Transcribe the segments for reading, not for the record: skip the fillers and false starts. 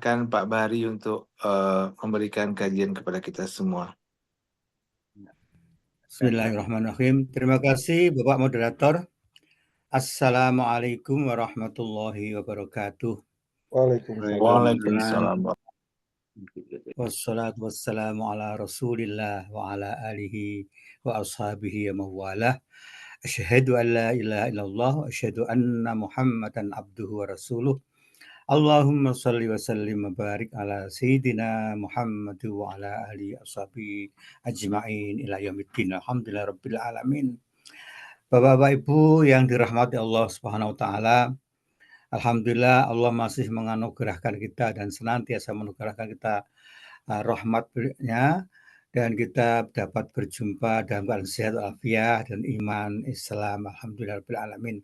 persilahkan Pak Bahri untuk memberikan kajian kepada kita semua. Bismillahirrahmanirrahim. Terima kasih Bapak Moderator. Assalamualaikum warahmatullahi wabarakatuh. Waalaikumsalam. Wassalatu wassalamu ala rasulillah wa ala alihi wa ashabihi wa mawalah. Asyhadu an la ilaha illallah wa asyhadu anna Muhammadan abduhu wa rasuluh. Allahumma salli wa sallim wa barik ala sayyidina Muhammad wa ala alihi ashabihi ajma'in ila yaumiddin. Alhamdulillah rabbil alamin. Bapak-bapak Ibu yang dirahmati Allah Subhanahu wa taala, alhamdulillah Allah masih menganugerahkan kita dan senantiasa menganugerahkan kita rahmat-Nya, dan kita dapat berjumpa dalam keadaan sehat walafiat dan iman Islam. Alhamdulillah rabbil alamin.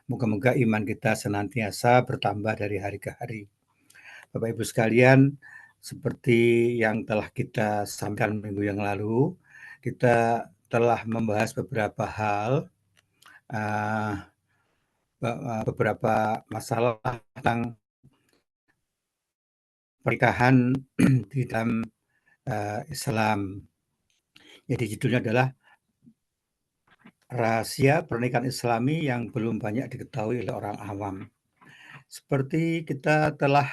Moga-moga iman kita senantiasa bertambah dari hari ke hari. Bapak Ibu sekalian, seperti yang telah kita sampaikan minggu yang lalu, kita telah membahas beberapa hal, beberapa masalah tentang pernikahan di dalam Islam. Jadi judulnya adalah Rahasia Pernikahan Islami yang belum banyak diketahui oleh orang awam. Seperti kita telah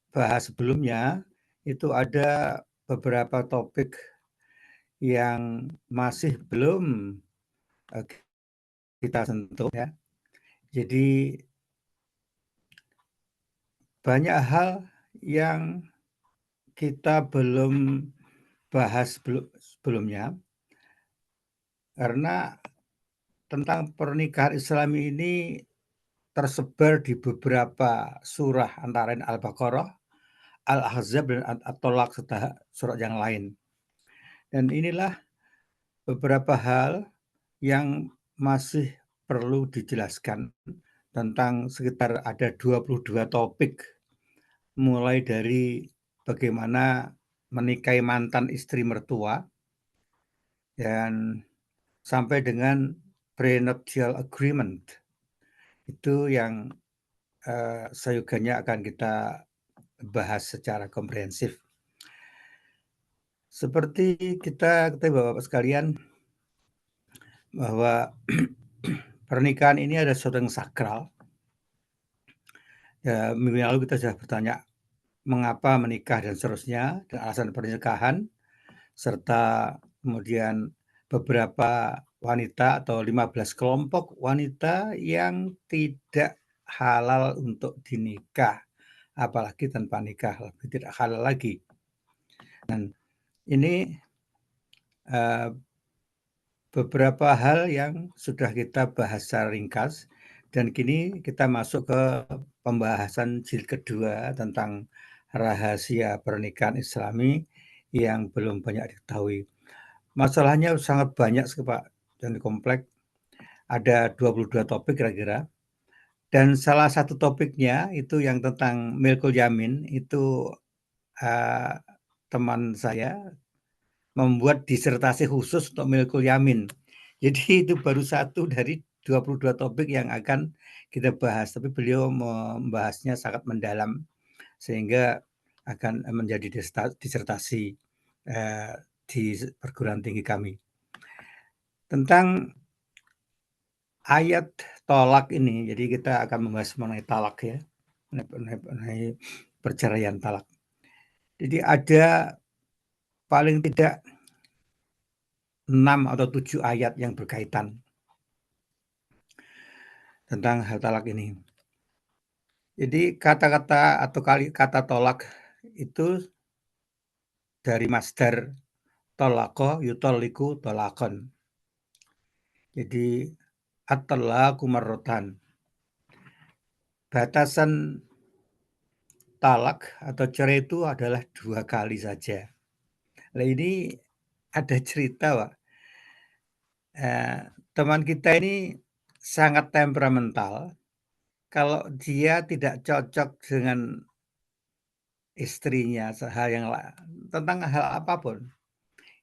bahas sebelumnya, itu ada beberapa topik yang masih belum kita sentuh ya. Jadi banyak hal yang kita belum bahas sebelumnya, karena tentang pernikahan Islami ini tersebar di beberapa surah, antara lain Al-Baqarah, Al-Ahzab, dan At-Tolak, serta surat yang lain. Dan inilah beberapa hal yang masih perlu dijelaskan tentang sekitar ada 22 topik, mulai dari bagaimana menikahi mantan istri mertua, dan sampai dengan prenuptial agreement. Itu yang sayuganya akan kita bahas secara komprehensif. Seperti kita ketahui Bapak-Bapak sekalian, bahwa pernikahan ini ada sesuatu yang sakral. Ya, minggu yang lalu kita sudah bertanya mengapa menikah dan seterusnya, dan alasan pernikahan, serta kemudian beberapa wanita atau 15 kelompok wanita yang tidak halal untuk dinikah, apalagi tanpa nikah, lebih tidak halal lagi. Dan ini beberapa hal yang sudah kita bahas secara ringkas, dan kini kita masuk ke pembahasan jilid kedua tentang rahasia pernikahan Islami yang belum banyak diketahui. Masalahnya sangat banyak Pak, dan kompleks. Ada 22 topik kira-kira. Dan salah satu topiknya itu yang tentang milkul yamin, itu teman saya membuat disertasi khusus untuk milkul yamin. Jadi itu baru satu dari 22 topik yang akan kita bahas, tapi beliau membahasnya sangat mendalam sehingga akan menjadi disertasi di perguruan tinggi kami. Tentang ayat tolak ini, jadi kita akan membahas mengenai talak ya, mengenai perceraian talak. Jadi ada paling tidak 6 atau 7 ayat yang berkaitan tentang hal talak ini. Jadi kata-kata atau kata tolak itu dari masdar tolako yutoliku tolakon. Jadi at-talaku marrotan. Batasan talak atau cerai itu adalah 2 kali saja. Nah ini ada cerita Pak. Teman kita ini sangat temperamental. Kalau dia tidak cocok dengan istrinya tentang hal apapun,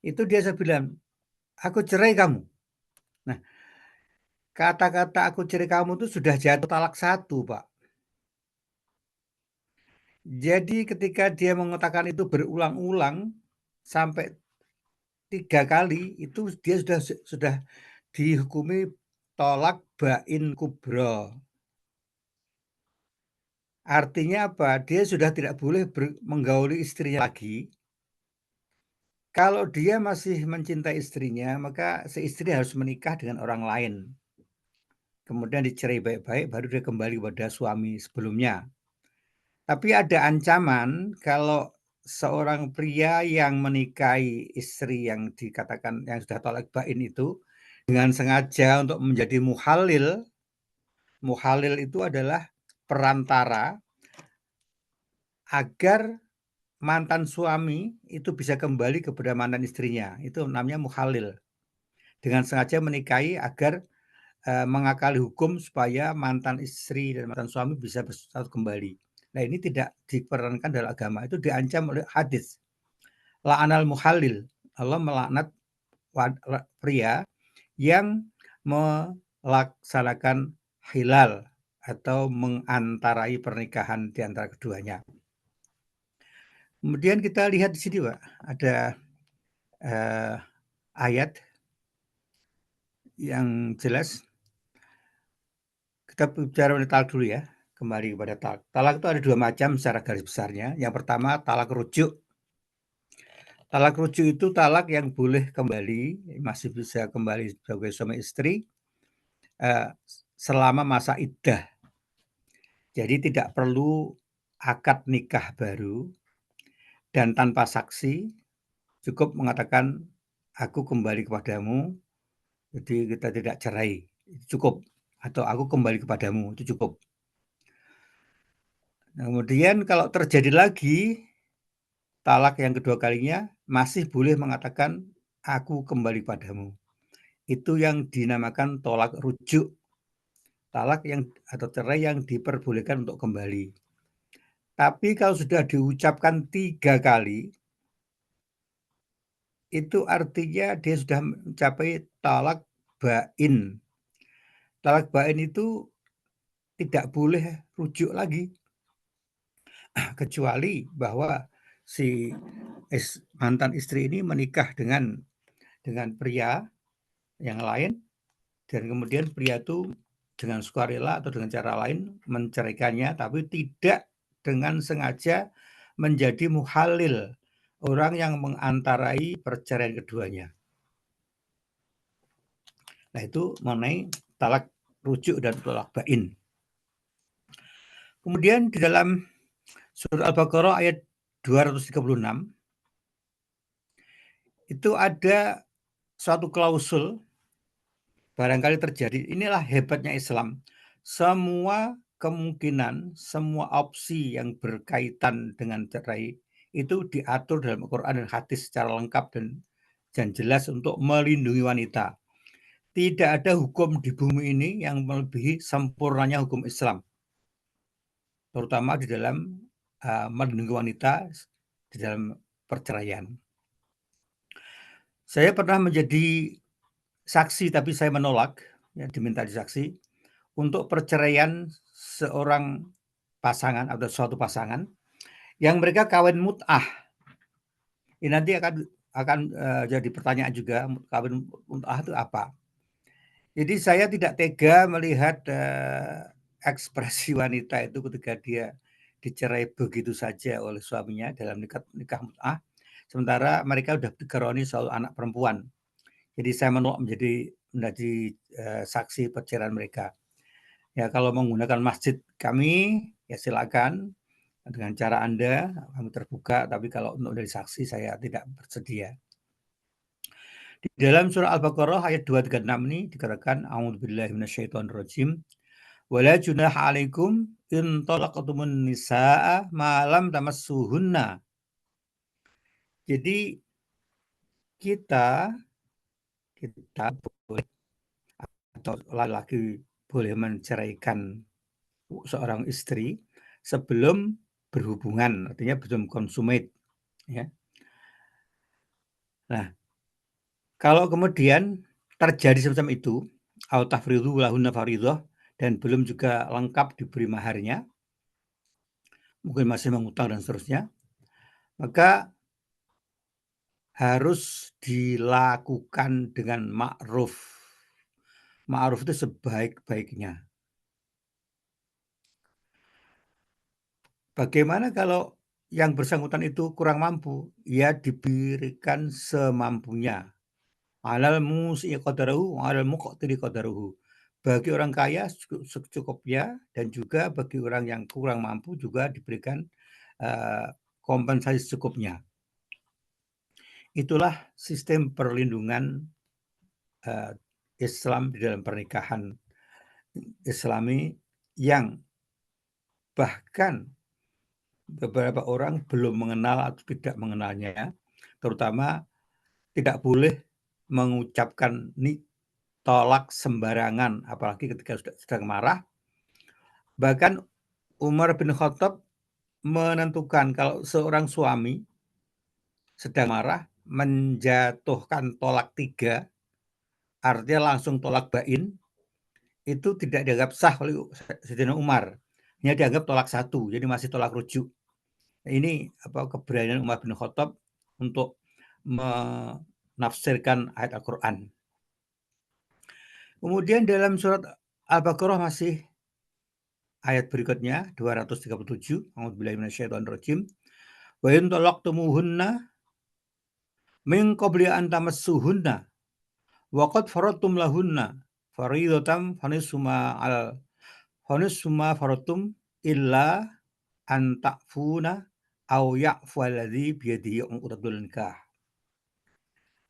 itu dia bilang, aku cerai kamu. Nah, kata-kata aku cerai kamu itu sudah jatuh talak 1 Pak. Jadi ketika dia mengatakan itu berulang-ulang sampai 3 kali, itu dia sudah dihukumi tolak bain kubro. Artinya apa? Dia sudah tidak boleh menggauli istrinya lagi. Kalau dia masih mencintai istrinya, maka si istri harus menikah dengan orang lain. Kemudian dicerai baik-baik, baru dia kembali kepada suami sebelumnya. Tapi ada ancaman kalau seorang pria yang menikahi istri yang dikatakan yang sudah tolak bain itu dengan sengaja untuk menjadi muhalil. Muhalil itu adalah perantara agar mantan suami itu bisa kembali kepada mantan istrinya. Itu namanya muhalil. Dengan sengaja menikahi agar mengakali hukum supaya mantan istri dan mantan suami bisa bersatu kembali. Nah, ini tidak diperankan dalam agama, itu diancam oleh hadis. La'anal muhalil, Allah melaknat pria yang melaksanakan hilal atau mengantarai pernikahan di antara keduanya. Kemudian kita lihat di sini, Pak, ada ayat yang jelas. Kita bicara mengenai talak dulu ya, kembali kepada talak. Talak itu ada 2 macam secara garis besarnya. Yang pertama talak rujuk. Talak rujuk itu talak yang boleh kembali, masih bisa kembali sebagai suami istri selama masa iddah. Jadi tidak perlu akad nikah baru dan tanpa saksi, cukup mengatakan aku kembali kepadamu, jadi kita tidak cerai, cukup. Atau aku kembali kepadamu, itu cukup. Nah, kemudian kalau terjadi lagi talak yang kedua kalinya, masih boleh mengatakan aku kembali padamu. Itu yang dinamakan tolak rujuk. Talak yang atau cerai yang diperbolehkan untuk kembali. Tapi kalau sudah diucapkan 3 kali, itu artinya dia sudah mencapai talak bain. Talak bain itu tidak boleh rujuk lagi. Kecuali bahwa si mantan istri ini menikah dengan pria yang lain, dan kemudian pria itu dengan sukarela atau dengan cara lain menceraikannya, tapi tidak dengan sengaja menjadi muhalil, orang yang mengantarai perceraian keduanya. Nah, itu mengenai talak rujuk dan talak bain. Kemudian di dalam surah Al-Baqarah ayat 236 itu ada suatu klausul, barangkali terjadi. Inilah hebatnya Islam. Semua kemungkinan, semua opsi yang berkaitan dengan cerai itu diatur dalam Al-Quran dan hadis secara lengkap dan jelas untuk melindungi wanita. Tidak ada hukum di bumi ini yang melebihi sempurnanya hukum Islam, terutama di dalam melindungi wanita di dalam perceraian. Saya pernah menjadi saksi, tapi saya menolak, ya, diminta disaksi untuk perceraian seorang pasangan atau suatu pasangan yang mereka kawin mut'ah. Ini nanti akan jadi pertanyaan juga, kawin mut'ah itu apa? Jadi saya tidak tega melihat ekspresi wanita itu ketika dia dicerai begitu saja oleh suaminya dalam nikah mut'ah, sementara mereka sudah dikaruniai satu anak perempuan. Jadi saya menolak menjadi saksi perceraian mereka. Ya, kalau menggunakan masjid kami, ya silakan dengan cara Anda, kami terbuka, tapi kalau untuk dari saksi saya tidak bersedia. Di dalam surah Al-Baqarah ayat 236 ini dikatakan a'udzubillahi minasyaitonirrajim wala junaha 'alaikum in talaqtumun nisaa ma lam tamassuhunna. Jadi kita boleh atau laki-laki boleh menceraikan seorang istri sebelum berhubungan, artinya belum consummate, ya. Nah, kalau kemudian terjadi semacam itu, au tafridhu lahunna fariidhah, dan belum juga lengkap diberi maharnya, mungkin masih mengutang dan seterusnya, maka harus dilakukan dengan ma'ruf. Ma'ruf itu sebaik-baiknya. Bagaimana kalau yang bersangkutan itu kurang mampu? Ya diberikan semampunya. 'Alal muusii qadaruhu wa 'alal muqtiri qadaruhu. Bagi orang kaya secukupnya, dan juga bagi orang yang kurang mampu juga diberikan, kompensasi secukupnya. Itulah sistem perlindungan, Islam di dalam pernikahan Islami yang bahkan beberapa orang belum mengenal atau tidak mengenalnya, terutama tidak boleh mengucapkan tolak sembarangan, apalagi ketika sedang marah. Bahkan Umar bin Khattab menentukan kalau seorang suami sedang marah menjatuhkan tolak 3, artinya langsung tolak bain, itu tidak dianggap sah oleh Sayyidina Umar. Hanya dianggap tolak 1, jadi masih tolak rujuk. Ini keberanian Umar bin Khattab untuk menafsirkan ayat Al-Quran. Kemudian dalam surat Al-Baqarah masih ayat berikutnya 237, a'udzubillahi minasyaitonirrajim. Wa in talaqtumuhunna min qabli an tamassuhunna wa qad faradtum lahunna fariidatan fanisfu ma faradtum illa an ta'funa aw ya'fu alladzi biyadihi 'uqdatul nikah.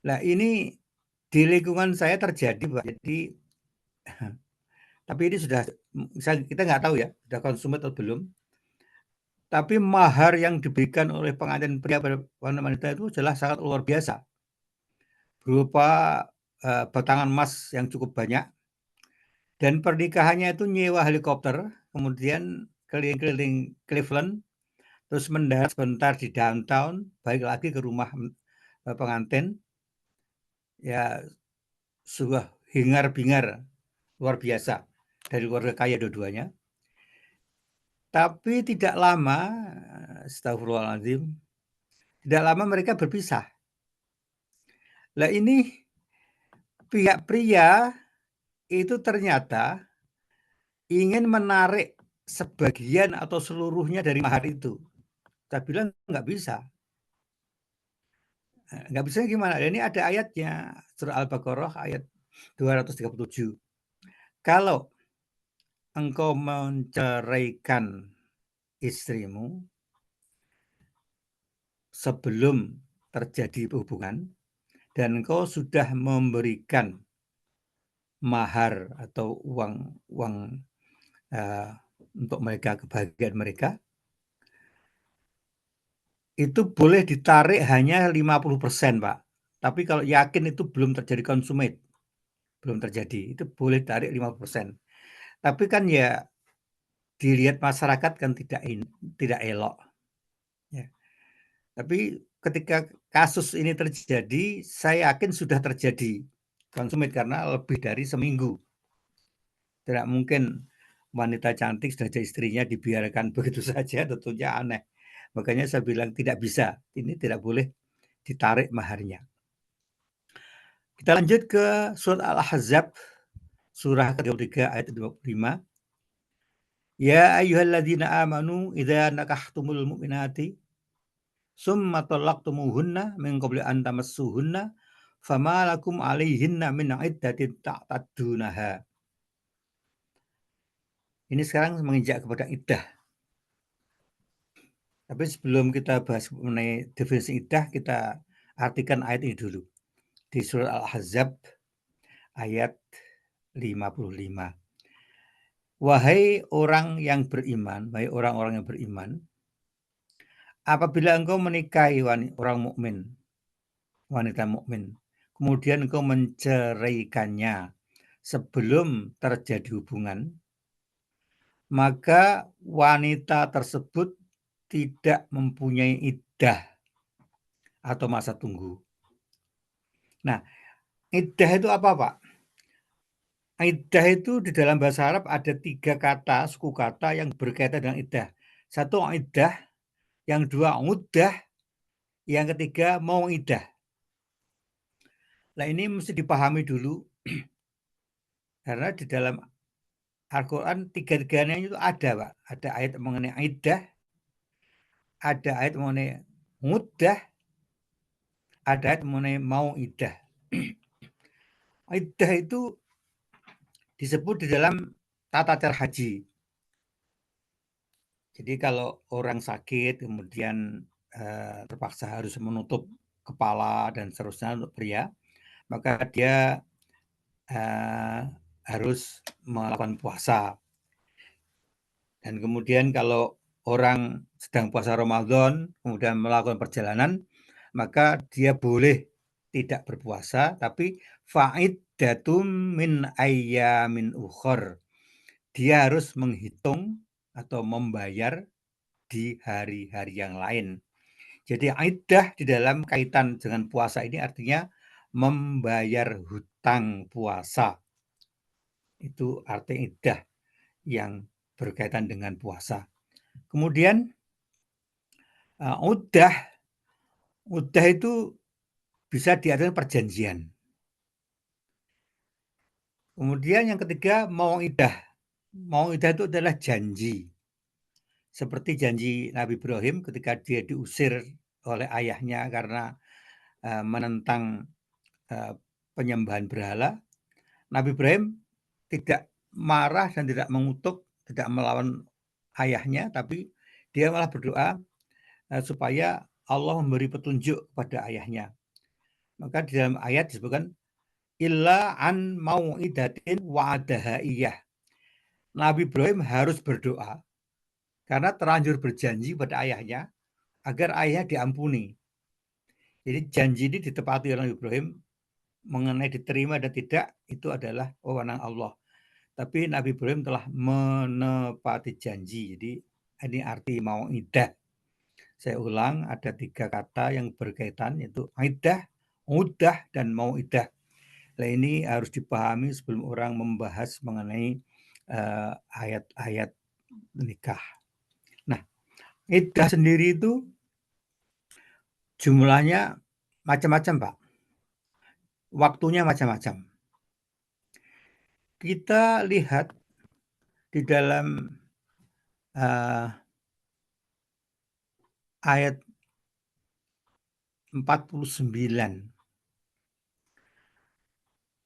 Nah, ini di lingkungan saya terjadi, Pak. Jadi tapi ini kita nggak tahu ya, sudah konsumen atau belum. Tapi mahar yang diberikan oleh pengantin pria pada wanita itu adalah sangat luar biasa. Berupa, batangan emas yang cukup banyak, dan pernikahannya itu nyewa helikopter, kemudian keliling-keliling Cleveland, terus mendarat sebentar di downtown, balik lagi ke rumah, pengantin. Ya, sebuah hingar-bingar luar biasa dari keluarga kaya dua-duanya. Tapi tidak lama, astagfirullahaladzim, tidak lama mereka berpisah. Lah ini pihak pria itu ternyata ingin menarik sebagian atau seluruhnya dari mahar itu. Saya bilang nggak bisa. Nggak bisa gimana? Ini ada ayatnya, surah Al-Baqarah ayat 237. Kalau engkau menceraikan istrimu sebelum terjadi hubungan dan engkau sudah memberikan mahar atau uang untuk mereka, kebahagiaan mereka, itu boleh ditarik hanya 50%, Pak. Tapi kalau yakin itu belum terjadi consummate, belum terjadi, itu boleh tarik 50%. Tapi kan ya dilihat masyarakat kan tidak elok. Ya. Tapi ketika kasus ini terjadi, saya yakin sudah terjadi consummate karena lebih dari seminggu. Tidak mungkin wanita cantik sudah jadi istrinya dibiarkan begitu saja, tentunya aneh. Makanya saya bilang tidak bisa, ini tidak boleh ditarik maharnya. Kita lanjut ke surat Al-Ahzab, surah ke-23 ayat 25. Ya ayyuhalladzina amanu idza nakahtumul mu'minati summa talaqtumuhunna min qabli an tamassuhunna fama lakum 'alaihinna min 'iddatin ta'taddunaha. Ini sekarang menginjak kepada iddah. Tapi sebelum kita bahas mengenai definisi iddah, kita artikan ayat ini dulu. Di surat Al-Ahzab ayat 55. Wahai orang yang beriman, wahai orang-orang yang beriman, apabila engkau menikahi orang mukmin, wanita mukmin, kemudian engkau menceraikannya sebelum terjadi hubungan, maka wanita tersebut tidak mempunyai iddah atau masa tunggu. Nah, iddah itu apa, Pak? Iddah itu di dalam bahasa Arab ada 3 kata, suku kata yang berkaitan dengan iddah. Satu iddah, yang dua uddah, yang ketiga mau'idah. Nah ini mesti dipahami dulu karena di dalam Al-Quran tiga-tiganya itu ada, Pak. Ada ayat mengenai iddah, ada ayat mengenai muddah, ada ayat mengenai mau'idah. Iddah itu disebut di dalam tata cara haji. Jadi kalau orang sakit kemudian terpaksa harus menutup kepala dan seterusnya untuk pria, maka dia harus melakukan puasa. Dan kemudian kalau orang sedang puasa Ramadan kemudian melakukan perjalanan, maka dia boleh tidak berpuasa, tapi fa'iddatum min ayyamin ukhor. Dia harus menghitung atau membayar di hari-hari yang lain. Jadi iddah di dalam kaitan dengan puasa ini artinya membayar hutang puasa. Itu arti iddah yang berkaitan dengan puasa. Kemudian uddah itu bisa diartikan perjanjian. Kemudian yang ketiga mau'idah. Mau'idah itu adalah janji. Seperti janji Nabi Ibrahim ketika dia diusir oleh ayahnya karena menentang penyembahan berhala. Nabi Ibrahim tidak marah dan tidak mengutuk, tidak melawan ayahnya, tapi dia malah berdoa supaya Allah memberi petunjuk kepada ayahnya. Maka di dalam ayat disebutkan illa an mau'idatin wa'adaha iyah. Nabi Ibrahim harus berdoa karena terlanjur berjanji pada ayahnya agar ayahnya diampuni. Jadi janji ini ditepati oleh Nabi Ibrahim, mengenai diterima dan tidak itu adalah wewenang Allah. Tapi Nabi Ibrahim telah menepati janji. Jadi ini arti mau'idah. Saya ulang, ada 3 kata yang berkaitan, yaitu iddah, uddah, dan mau'idah. Nah ini harus dipahami sebelum orang membahas mengenai ayat-ayat nikah. Nah, iddah sendiri itu jumlahnya macam-macam, Pak. Waktunya macam-macam. Kita lihat di dalam ayat 49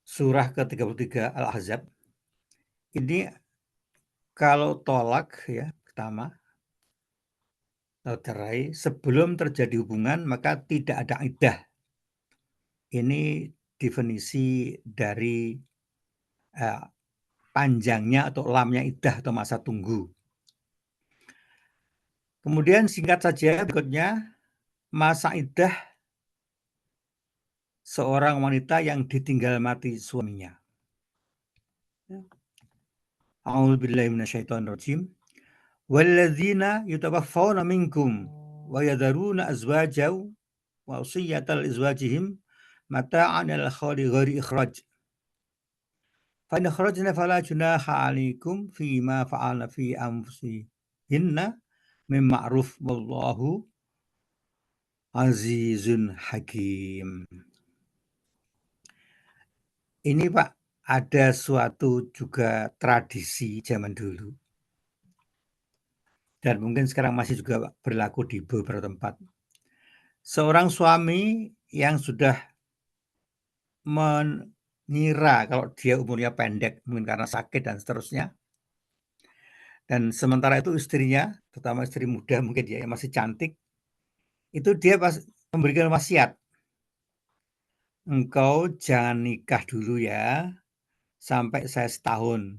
surah ke-33 Al-Ahzab. Ini kalau tolak ya pertama atau cerai sebelum terjadi hubungan maka tidak ada iddah. Ini definisi dari panjangnya atau lamnya iddah atau masa tunggu. Kemudian singkat saja berikutnya, masa iddah seorang wanita yang ditinggal mati suaminya. A'udzubillahi minasyaitonirrajim. Walladzina yutawaffawna minkum wa yadharuna azwajan wa wasiyatan li azwajihim mata'an ilal khawli ghairi ikhraj. Fa in akhrajna fala junaha 'alaikum fima fa'alna fi anfusihinna min ma'ruf wallahu azizun hakim. Ini Pak, ada suatu juga tradisi zaman dulu. Dan mungkin sekarang masih juga berlaku di beberapa tempat. Seorang suami yang sudah mengira kalau dia umurnya pendek, mungkin karena sakit dan seterusnya. Dan sementara itu istrinya, terutama istri muda mungkin dia yang masih cantik, itu dia memberikan wasiat. Engkau jangan nikah dulu ya, sampai saya setahun.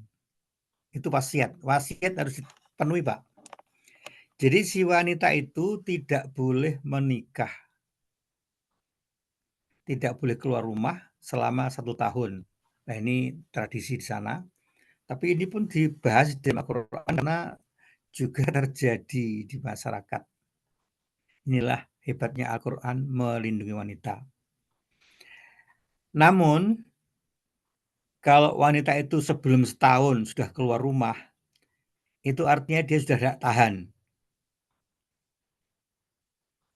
Itu wasiat. Wasiat harus dipenuhi, Pak. Jadi si wanita itu tidak boleh menikah. Tidak boleh keluar rumah selama 1 tahun. Nah ini tradisi di sana. Tapi ini pun dibahas di Al-Quran karena juga terjadi di masyarakat. Inilah hebatnya Al-Quran melindungi wanita. Namun, kalau wanita itu sebelum setahun sudah keluar rumah, itu artinya dia sudah tidak tahan.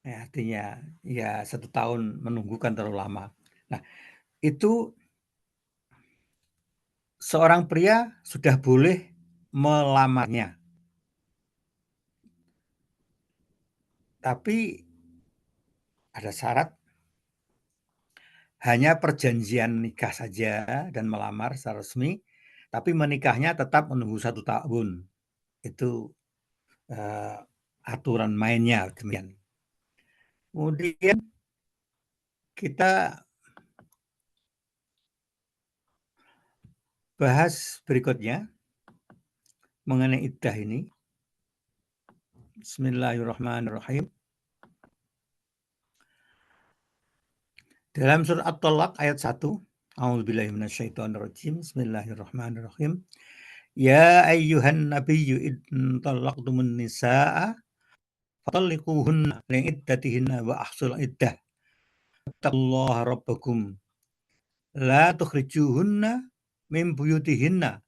Ya, artinya ya 1 tahun menunggu kan terlalu lama. Nah, itu seorang pria sudah boleh melamarnya, tapi ada syarat, hanya perjanjian nikah saja dan melamar secara resmi, tapi menikahnya tetap menunggu 1 tahun. Itu, eee, aturan mainnya demikian. Kemudian kita bahas berikutnya mengenai iddah ini. Bismillahirrahmanirrahim. Dalam surat At-Thalaq ayat 1, A'udzubillahi minasyaitonirrajim. Bismillahirrahmanirrahim. Ya ayyuhan nabiyyu in talaqtumun nisaa fatalliquhunna li'iddatihinna wa ahsul iddah. Wattaqullaha rabbakum la tukhrijuhunna min buyutihinna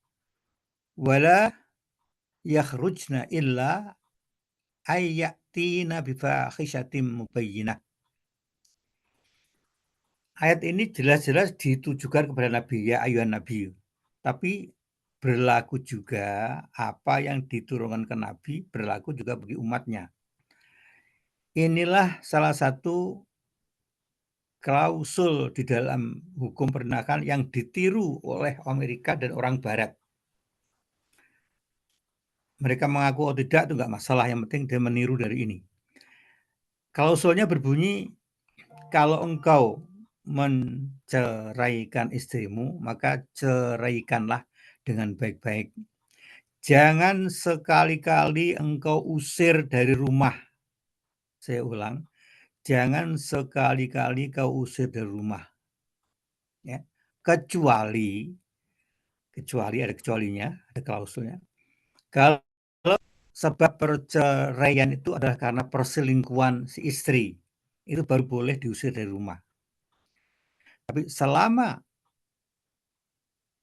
wa la yakhrujna illa ayyatina bifahishatin mubayyinah. Ayat ini jelas-jelas ditujukan kepada Nabi, ya ayyuhan nabiyyu. Tapi berlaku juga apa yang diturunkan ke Nabi, berlaku juga bagi umatnya. Inilah salah satu klausul di dalam hukum pernikahan yang ditiru oleh Amerika dan orang Barat. Mereka mengaku oh tidak, itu nggak masalah, yang penting dia meniru dari ini. Klausulnya berbunyi, kalau engkau menceraikan istrimu, maka ceraikanlah dengan baik-baik. Jangan sekali-kali engkau usir dari rumah. Saya ulang, jangan sekali-kali kau usir dari rumah. Ya. Kecuali ada kecualinya, ada klausulnya. Kalau sebab perceraian itu adalah karena perselingkuhan si istri, itu baru boleh diusir dari rumah. Tapi selama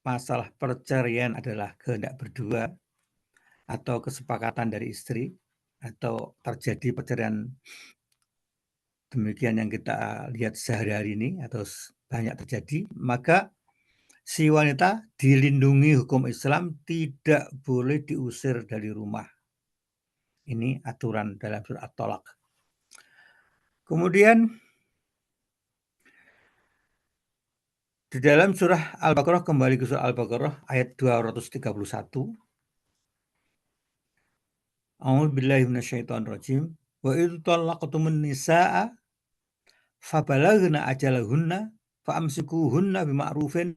masalah perceraian adalah kehendak berdua atau kesepakatan dari istri atau terjadi perceraian demikian yang kita lihat sehari-hari ini atau banyak terjadi, maka si wanita dilindungi hukum Islam, tidak boleh diusir dari rumah. Ini aturan dalam surat At-Thalaq. Kemudian di dalam surah Al-Baqarah, kembali ke surah Al-Baqarah ayat 231. A'udzubillahi minasyaitonirrajim. Wa idh talaqtumun nisaa fabalaghna ajalahunna fa'amsikuhunna bima'rufin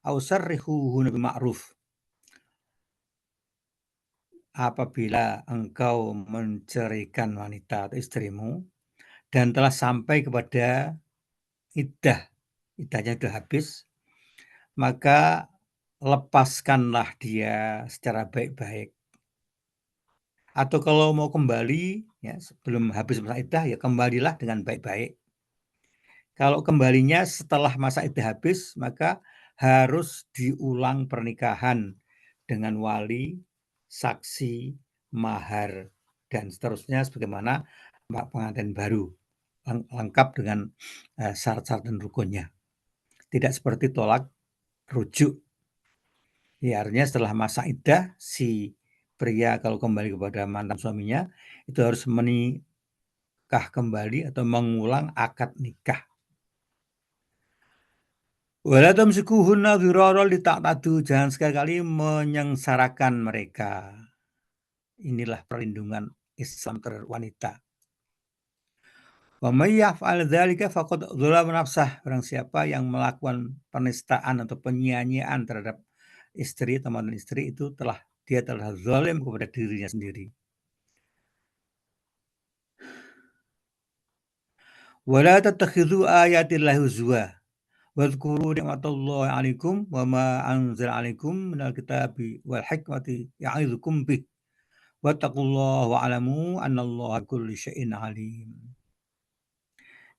aw sarrihuhunna bima'ruf. Apabila engkau menceraikan wanita atau istrimu dan telah sampai kepada iddahnya sudah habis, maka lepaskanlah dia secara baik-baik. Atau kalau mau kembali, ya sebelum habis masa iddah, ya kembalilah dengan baik-baik. Kalau kembalinya setelah masa iddah habis, maka harus diulang pernikahan dengan wali, saksi, mahar, dan seterusnya sebagaimana pengantin baru, lengkap dengan syarat-syarat dan rukunnya. Tidak seperti tolak rujuk. Ya, artinya setelah masa iddah, si pria kalau kembali kepada mantan suaminya, itu harus menikah kembali atau mengulang akad nikah. Wala tamsikuhunna dhiraran lita'tadu, jangan sekali-kali menyengsarakan mereka. Inilah perlindungan Islam terhadap wanita. Wa may yaf'al dzalika faqad dzalama nafsah, barang siapa yang melakukan penistaan atau penyia-nyiaan terhadap istri atau mantan istri, itu dia telah zalim kepada dirinya sendiri. Wala tattakhidhu ayatillahi huzwa wadhkuru ni'matallahi 'alaikum wa ma anzala 'alaikum minal kitabi wal hikmati ya'idzukum bih wattaqullaha wa'lamu annallaha bikulli syai'in 'alim.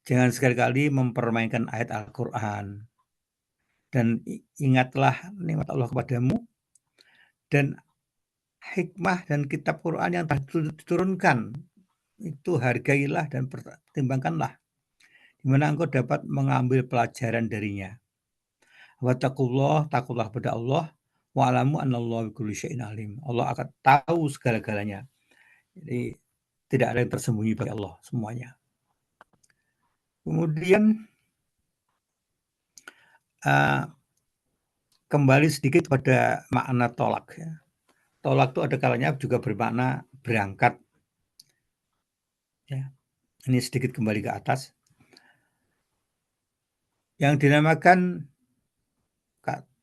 Jangan sekali-kali mempermainkan ayat Al-Qur'an. Dan ingatlah nikmat Allah kepadamu dan hikmah dan kitab Quran yang telah diturunkan itu hargailah dan pertimbangkanlah, di mana engkau dapat mengambil pelajaran darinya. Wattaqullah, takutlah pada Allah, wa'lamu anallaha bikulli syai'in alim. Allah akan tahu segala-galanya. Jadi tidak ada yang tersembunyi bagi Allah semuanya. Kemudian kembali sedikit pada makna tolak. Ya. Tolak itu ada kalanya juga bermakna berangkat. Ya. Ini sedikit kembali ke atas. Yang dinamakan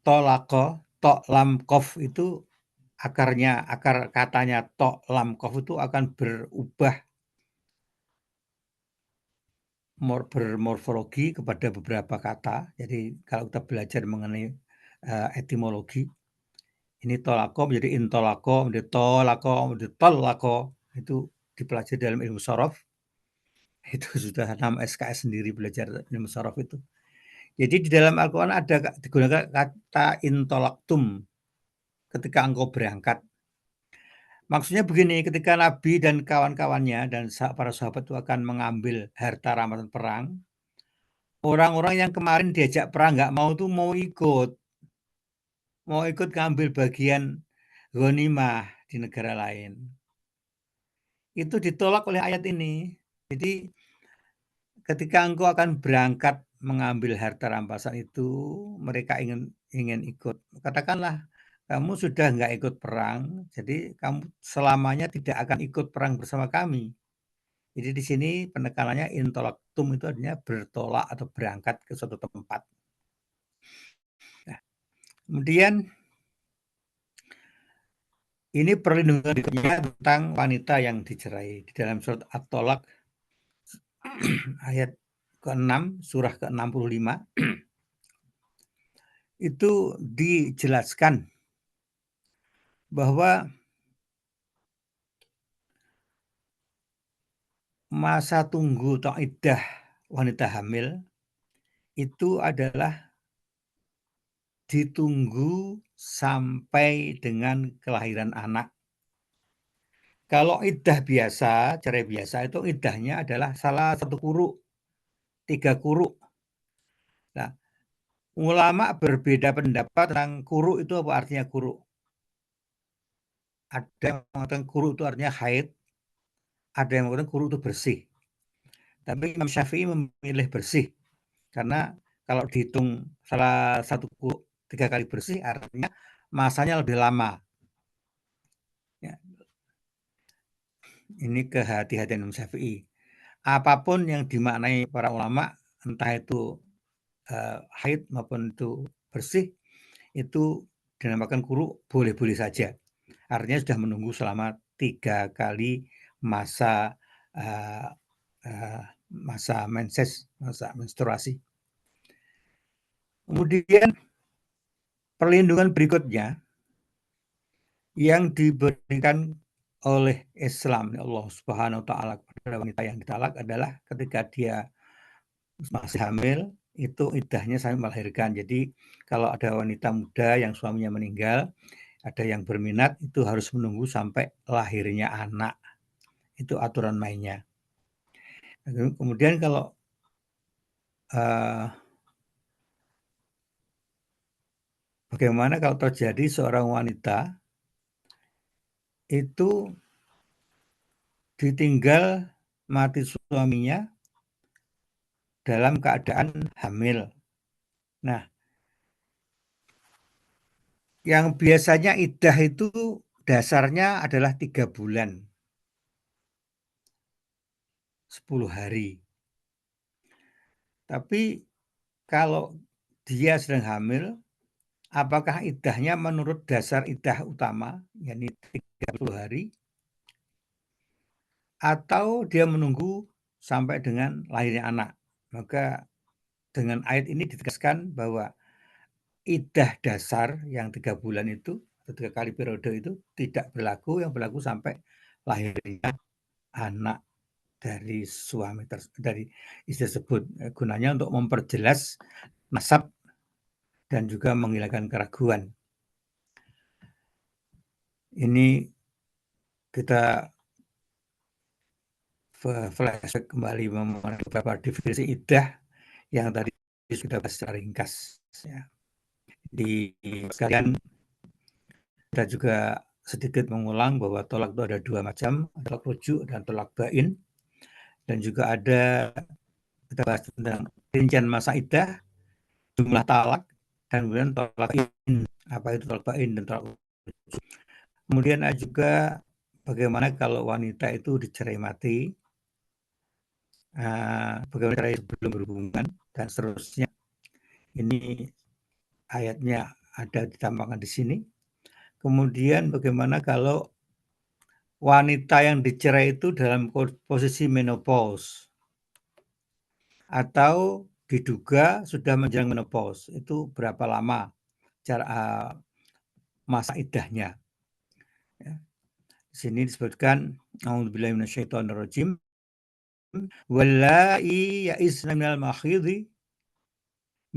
tolako, tok lam kof itu akar katanya tok lam kof itu akan berubah bermorfologi kepada beberapa kata. Jadi kalau kita belajar mengenai etimologi, ini tolako menjadi intolako, menjadi tolako, menjadi tolako, itu dipelajari dalam ilmu sorof. Itu sudah 6 SKS sendiri belajar ilmu sorof itu. Jadi di dalam Al-Quran ada digunakan kata intolaktum ketika engkau berangkat. Maksudnya begini, ketika Nabi dan kawan-kawannya dan para sahabat itu akan mengambil harta rampasan perang, orang-orang yang kemarin diajak perang nggak mau tuh mau ikut ngambil bagian ghanimah di negara lain. Itu ditolak oleh ayat ini. Jadi ketika engkau akan berangkat mengambil harta rampasan itu, mereka ingin ikut. Katakanlah kamu sudah nggak ikut perang, jadi kamu selamanya tidak akan ikut perang bersama kami. Jadi di sini penekanannya intolaktum itu artinya bertolak atau berangkat ke suatu tempat. Nah, kemudian ini perlindungan berikutnya tentang wanita yang dicerai. Di dalam surat At-Tolak ayat ke-6, surah ke-65, itu dijelaskan bahwa masa tunggu atau iddah wanita hamil itu adalah ditunggu sampai dengan kelahiran anak. Kalau iddah biasa, cerai biasa itu iddahnya adalah salah satu kuruk, 3 kuruk. Nah, ulama berbeda pendapat tentang kuruk itu apa artinya kuruk. Ada yang mengatakan kuruk itu artinya haid, ada yang mengatakan kuruk itu bersih. Tapi Imam Syafi'i memilih bersih, karena kalau dihitung salah satu kuruk 3 kali bersih artinya masanya lebih lama. Ya. Ini kehati-hatian Imam Syafi'i. Apapun yang dimaknai para ulama, entah itu haid maupun itu bersih, itu dinamakan kuruk boleh-boleh saja. Artinya sudah menunggu selama 3 kali masa masa menstruasi. Kemudian perlindungan berikutnya yang diberikan oleh Islam, Allah Subhanahu wa taala kepada wanita yang ditalak adalah ketika dia masih hamil, itu iddahnya sampai melahirkan. Jadi kalau ada wanita muda yang suaminya meninggal, ada yang berminat, itu harus menunggu sampai lahirnya anak. Itu aturan mainnya. Kemudian kalau bagaimana kalau terjadi seorang wanita itu ditinggal mati suaminya dalam keadaan hamil. Nah, yang biasanya iddah itu dasarnya adalah 3 bulan, 10 hari. Tapi kalau dia sedang hamil, apakah iddahnya menurut dasar iddah utama, yakni 30 hari, atau dia menunggu sampai dengan lahirnya anak? Maka dengan ayat ini ditegaskan bahwa iddah dasar yang 3 bulan itu, atau 3 kali periode itu tidak berlaku, yang berlaku sampai lahirnya anak dari suami dari istri tersebut. Gunanya untuk memperjelas nasab dan juga menghilangkan keraguan. Ini kita flashback kembali mengenai beberapa definisi iddah yang tadi sudah bahas secara ringkas ya. Di sekalian kita juga sedikit mengulang bahwa tolak itu ada dua macam, tolak rujuk dan tolak bain. Dan juga ada kita bahas tentang rincian masa iddah, jumlah talak, dan kemudian tolak bain. Apa itu tolak bain dan tolak rujuk. Kemudian ada juga bagaimana kalau wanita itu dicerai mati, bagaimana cara sebelum berhubungan, dan seterusnya. Ini ayatnya ada ditambahkan di sini. Kemudian bagaimana kalau wanita yang dicerai itu dalam posisi menopause atau diduga sudah menjelang menopause, itu berapa lama cara masa iddahnya. Ya. Di sini disebutkan a'udzubillahi minasyaitonirrajim wallai ya'isna minal makhidhi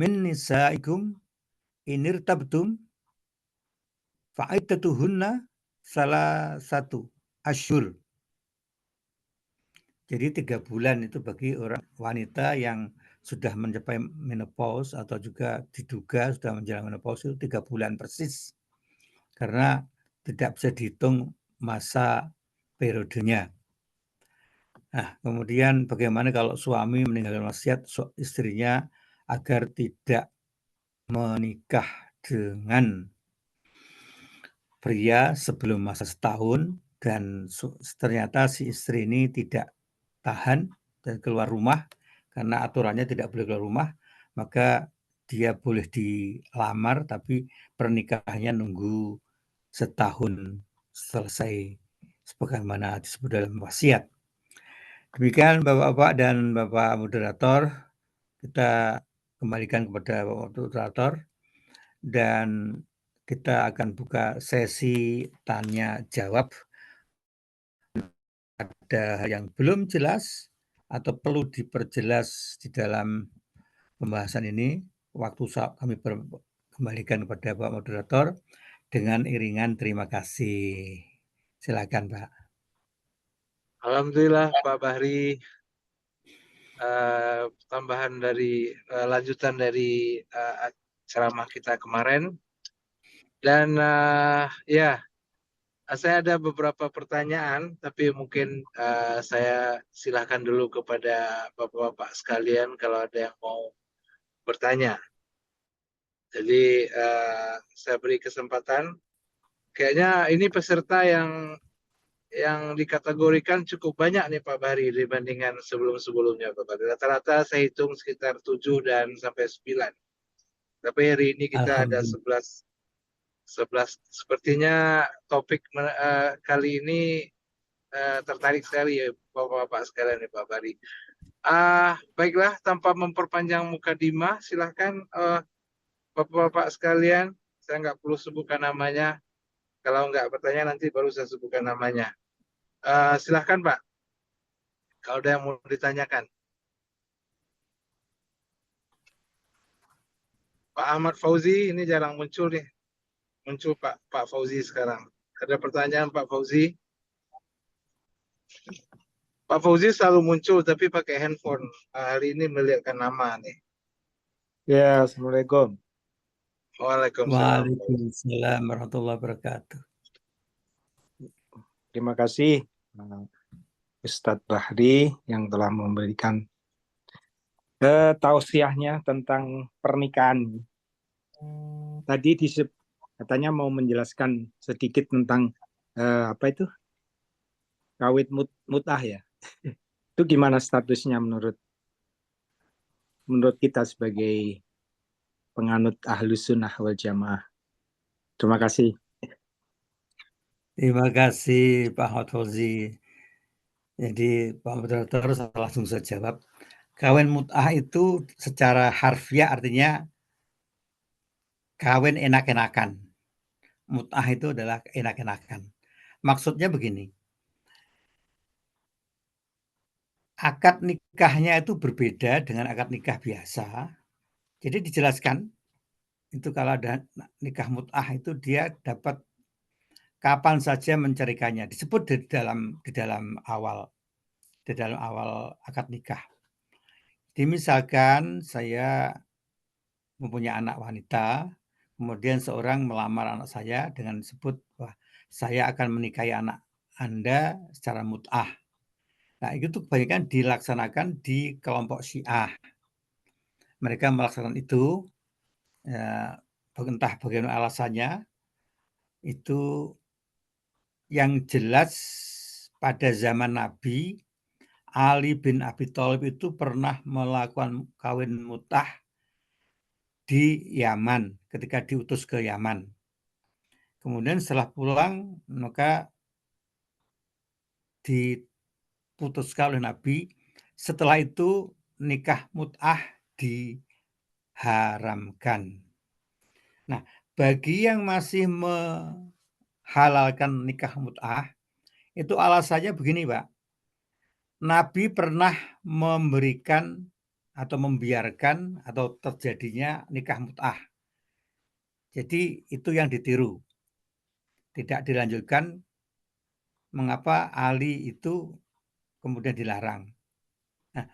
min nisaikum inirtabtum fa'iddatuhunna salah satu asyhur. Jadi 3 bulan itu bagi orang wanita yang sudah mencapai menopause atau juga diduga sudah menjelang menopause itu 3 bulan persis. Karena tidak bisa dihitung masa periodenya. Nah, kemudian bagaimana kalau suami meninggalkan wasiat istrinya agar tidak menikah dengan pria sebelum masa setahun dan ternyata si istri ini tidak tahan dan keluar rumah karena aturannya tidak boleh keluar rumah, maka dia boleh dilamar tapi pernikahannya nunggu setahun selesai sebagaimana disebut dalam wasiat. Demikian Bapak-Bapak dan Bapak moderator, kita kembalikan kepada Bapak moderator dan kita akan buka sesi tanya jawab. Ada hal yang belum jelas atau perlu diperjelas di dalam pembahasan ini, waktu kami kembalikan kepada Bapak moderator dengan iringan terima kasih. Silakan, Pak. Alhamdulillah Pak Bahri, tambahan dari lanjutan dari ceramah kita kemarin. Dan ya, saya ada beberapa pertanyaan, tapi mungkin saya silahkan dulu kepada Bapak-Bapak sekalian kalau ada yang mau bertanya. Jadi saya beri kesempatan. Kayaknya ini peserta yang dikategorikan cukup banyak nih Pak Bahri dibandingkan sebelum-sebelumnya Pak Bahri. Rata-rata saya hitung sekitar 7 dan sampai 9. Tapi hari ini kita ada 11. Sepertinya topik kali ini tertarik sekali ya Bapak-Bapak sekalian nih Pak Bahri. Baiklah, tanpa memperpanjang mukadimah, silahkan Bapak-Bapak sekalian, saya nggak perlu sebutkan namanya. Kalau nggak bertanya nanti baru saya sebutkan namanya. Silahkan Pak, kalau ada yang mau ditanyakan. Pak Ahmad Fauzi ini jarang muncul nih. Muncul Pak Fauzi sekarang. Ada pertanyaan Pak Fauzi? Pak Fauzi selalu muncul tapi pakai handphone. Hari ini melihatkan nama nih. Ya, Assalamualaikum. Waalaikumsalam. Waalaikumsalam warahmatullahi wabarakatuh. Terima kasih Ustadz Bahri yang telah memberikan tausiahnya tentang pernikahan. Tadi katanya mau menjelaskan sedikit tentang apa itu kawin mut'ah ya. Itu gimana statusnya menurut kita sebagai penganut Ahlus Sunnah wal Jamaah? Terima kasih. Terima kasih Pak Ahmad Fauzi. Jadi Pak moderator langsung saya jawab. Kawin mut'ah itu secara harfiah artinya kawin enak-enakan. Mut'ah itu adalah enak-enakan. Maksudnya begini, akad nikahnya itu berbeda dengan akad nikah biasa. Jadi dijelaskan, itu kalau ada nikah mut'ah itu dia dapat kapan saja mencarikannya. Disebut di dalam awal di dalam awal akad nikah. Jadi misalkan saya mempunyai anak wanita, kemudian seorang melamar anak saya dengan sebut, wah saya akan menikahi anak Anda secara mut'ah. Nah itu tuh kebanyakan dilaksanakan di kelompok Syiah. Mereka melaksanakan itu, entah bagaimana alasannya, itu yang jelas pada zaman Nabi, Ali bin Abi Thalib itu pernah melakukan kawin mut'ah di Yaman, ketika diutus ke Yaman. Kemudian setelah pulang, maka diputuskan oleh Nabi, setelah itu nikah mut'ah diharamkan. Nah, bagi yang masih menghalalkan nikah mut'ah, itu alasannya begini, Pak. Nabi pernah memberikan atau membiarkan atau terjadinya nikah mut'ah. Jadi itu yang ditiru. Tidak dilanjutkan, mengapa Ali itu kemudian dilarang. Nah,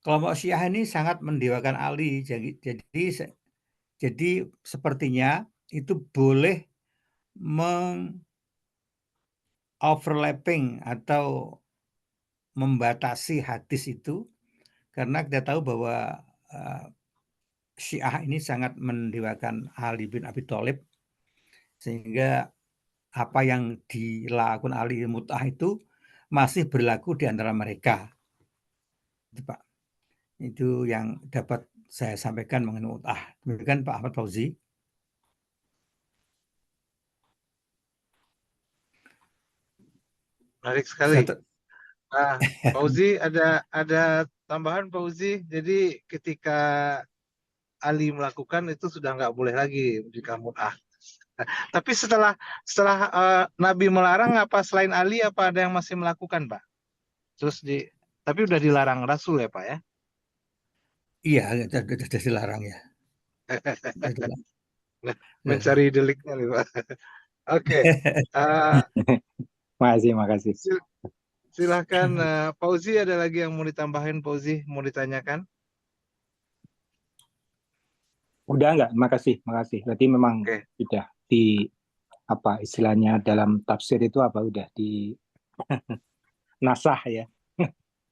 kelompok Syiah ini sangat mendewakan Ali. Jadi sepertinya itu boleh overlapping atau membatasi hadis itu, karena kita tahu bahwa Syiah ini sangat mendewakan Ali bin Abi Thalib, sehingga apa yang dilakukan Ali mut'ah itu masih berlaku di antara mereka. Itu Pak, itu yang dapat saya sampaikan mengenai mut'ah. Demikian Pak Ahmad Fauzi. Menarik sekali. Nah, Fauzi ada tambahan Fauzi. Jadi ketika Ali melakukan itu sudah nggak boleh lagi nikah mut'ah. Tapi setelah Nabi melarang, apa selain Ali apa ada yang masih melakukan, Pak? Tapi udah dilarang Rasul ya, Pak ya? Iya, sudah dilarang ya. Mencari deliknya nih, Pak. Oke. Makasih. Silahkan Fauzi, ada lagi yang mau ditambahin, Fauzi, mau ditanyakan? Udah enggak? Makasih. Berarti memang sudah di apa istilahnya dalam tafsir itu apa udah di nasah ya,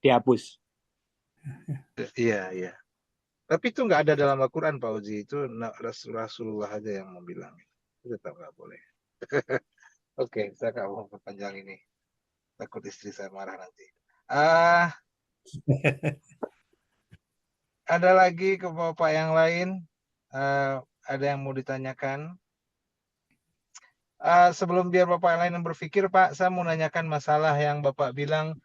dihapus. Iya. Tapi itu nggak ada dalam Al-Quran, Pak Uzi. Itu Rasulullah aja yang mau bilang. Itu tetap nggak boleh. Oke, saya nggak mau perpanjang ini. Takut istri saya marah nanti. Ada lagi ke Bapak yang lain? Ada yang mau ditanyakan? Sebelum biar Bapak yang lain yang berpikir, Pak, saya mau nanyakan masalah yang Bapak bilang,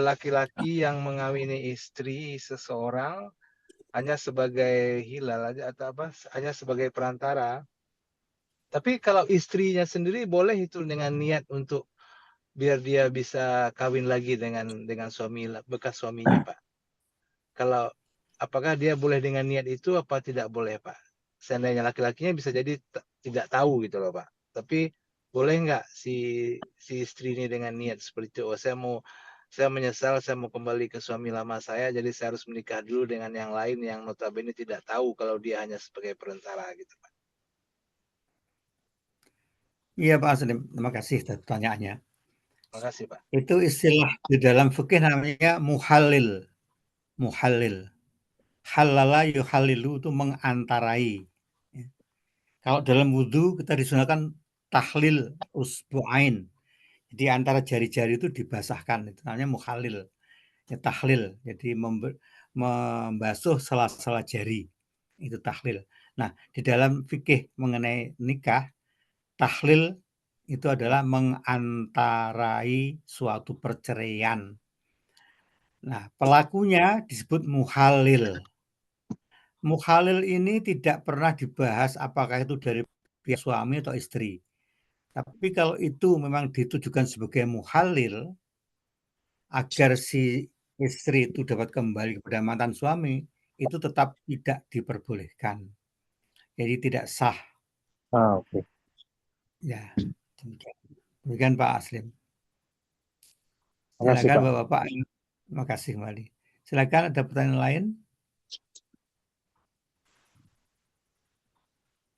laki-laki yang mengawini istri seseorang hanya sebagai hilal aja atau apa, hanya sebagai perantara. Tapi kalau istrinya sendiri boleh itu dengan niat untuk biar dia bisa kawin lagi dengan bekas suaminya, Pak. Kalau apakah dia boleh dengan niat itu apa tidak boleh, Pak? Seandainya laki-lakinya bisa jadi tidak tahu gitu loh, Pak. Tapi boleh nggak si istri ini dengan niat seperti itu? Saya menyesal, saya mau kembali ke suami lama saya, jadi saya harus menikah dulu dengan yang lain yang notabene tidak tahu kalau dia hanya sebagai perantara gitu, Pak. Iya Pak Aslim, terima kasih atas pertanyaannya. Terima kasih, Pak. Itu istilah di dalam fikih namanya muhallil. Halala yuhalilu itu mengantarai. Kalau dalam wudhu kita disunahkan tahlil usbu'ain. Jadi antara jari-jari itu dibasahkan, itu namanya muhalil. Ya, tahlil, jadi membasuh sela-sela jari, itu tahlil. Nah, di dalam fikih mengenai nikah, tahlil itu adalah mengantarai suatu perceraian. Nah, pelakunya disebut muhalil. Muhalil ini tidak pernah dibahas apakah itu dari pihak suami atau istri. Tapi kalau itu memang ditujukan sebagai muhalil, agar si istri itu dapat kembali kepada mantan suami, itu tetap tidak diperbolehkan. Jadi tidak sah. Oke. Ya, demikian Pak Aslim. Terima kasih, Silakan Pak. Bapak. Terima kasih kembali. Silakan, ada pertanyaan lain?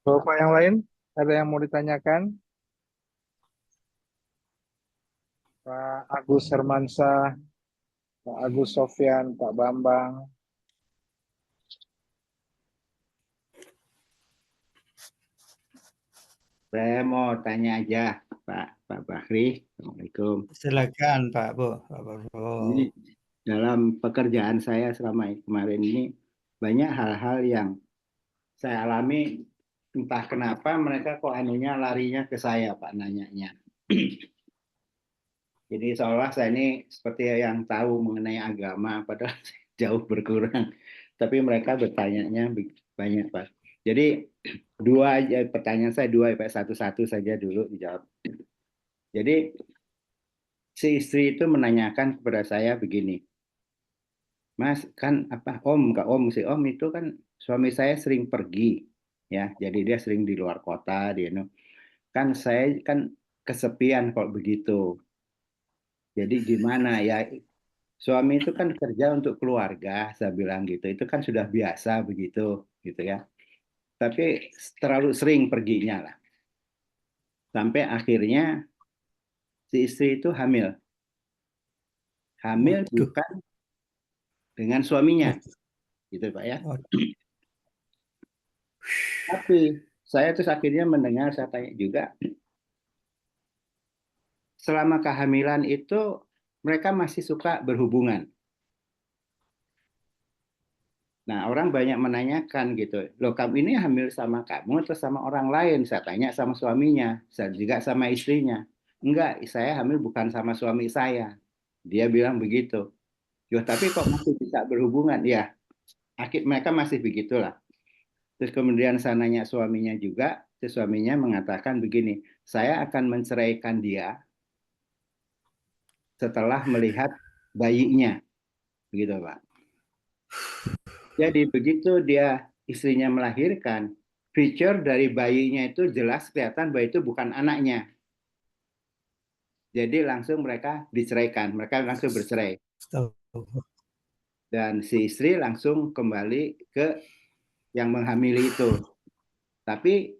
Bapak yang lain, ada yang mau ditanyakan? Pak Agus Hermansyah, Pak Agus Sofyan, Pak Bambang. Saya mau tanya aja, Pak Bahri. Assalamualaikum. Silakan Pak Bo. Ini dalam pekerjaan saya selama kemarin ini banyak hal-hal yang saya alami, entah kenapa mereka kok larinya ke saya, Pak, nanyanya. Jadi seolah saya ini seperti yang tahu mengenai agama, padahal jauh berkurang. Tapi mereka bertanya-nya banyak, Pak. Jadi dua aja pertanyaan saya, dua Pak, satu-satu saja dulu dijawab. Jadi si istri itu menanyakan kepada saya begini, Mas, kan apa Om, si Om itu kan suami saya sering pergi, ya, jadi dia sering di luar kota, dia kan saya kan kesepian kalau begitu. Jadi gimana ya, suami itu kan kerja untuk keluarga, saya bilang gitu, itu kan sudah biasa begitu, gitu ya. Tapi terlalu sering perginya lah, sampai akhirnya si istri itu hamil bukan dengan suaminya, gitu Pak ya. Tapi saya terus akhirnya mendengar, saya tanya juga, selama kehamilan itu mereka masih suka berhubungan. Nah, orang banyak menanyakan gitu, loh kamu ini hamil sama kamu atau sama orang lain? Saya tanya sama suaminya, saya juga sama istrinya. Enggak, saya hamil bukan sama suami saya. Dia bilang begitu. Yo, tapi kok masih bisa berhubungan? Ya, mereka masih begitulah. Terus kemudian saya nanya suaminya juga, terus suaminya mengatakan begini, saya akan menceraikan dia setelah melihat bayinya, begitu Pak. Jadi begitu dia istrinya melahirkan, feature dari bayinya itu jelas kelihatan bahwa itu bukan anaknya. Jadi langsung mereka diceraikan, mereka langsung bercerai. Dan si istri langsung kembali ke yang menghamili itu. Tapi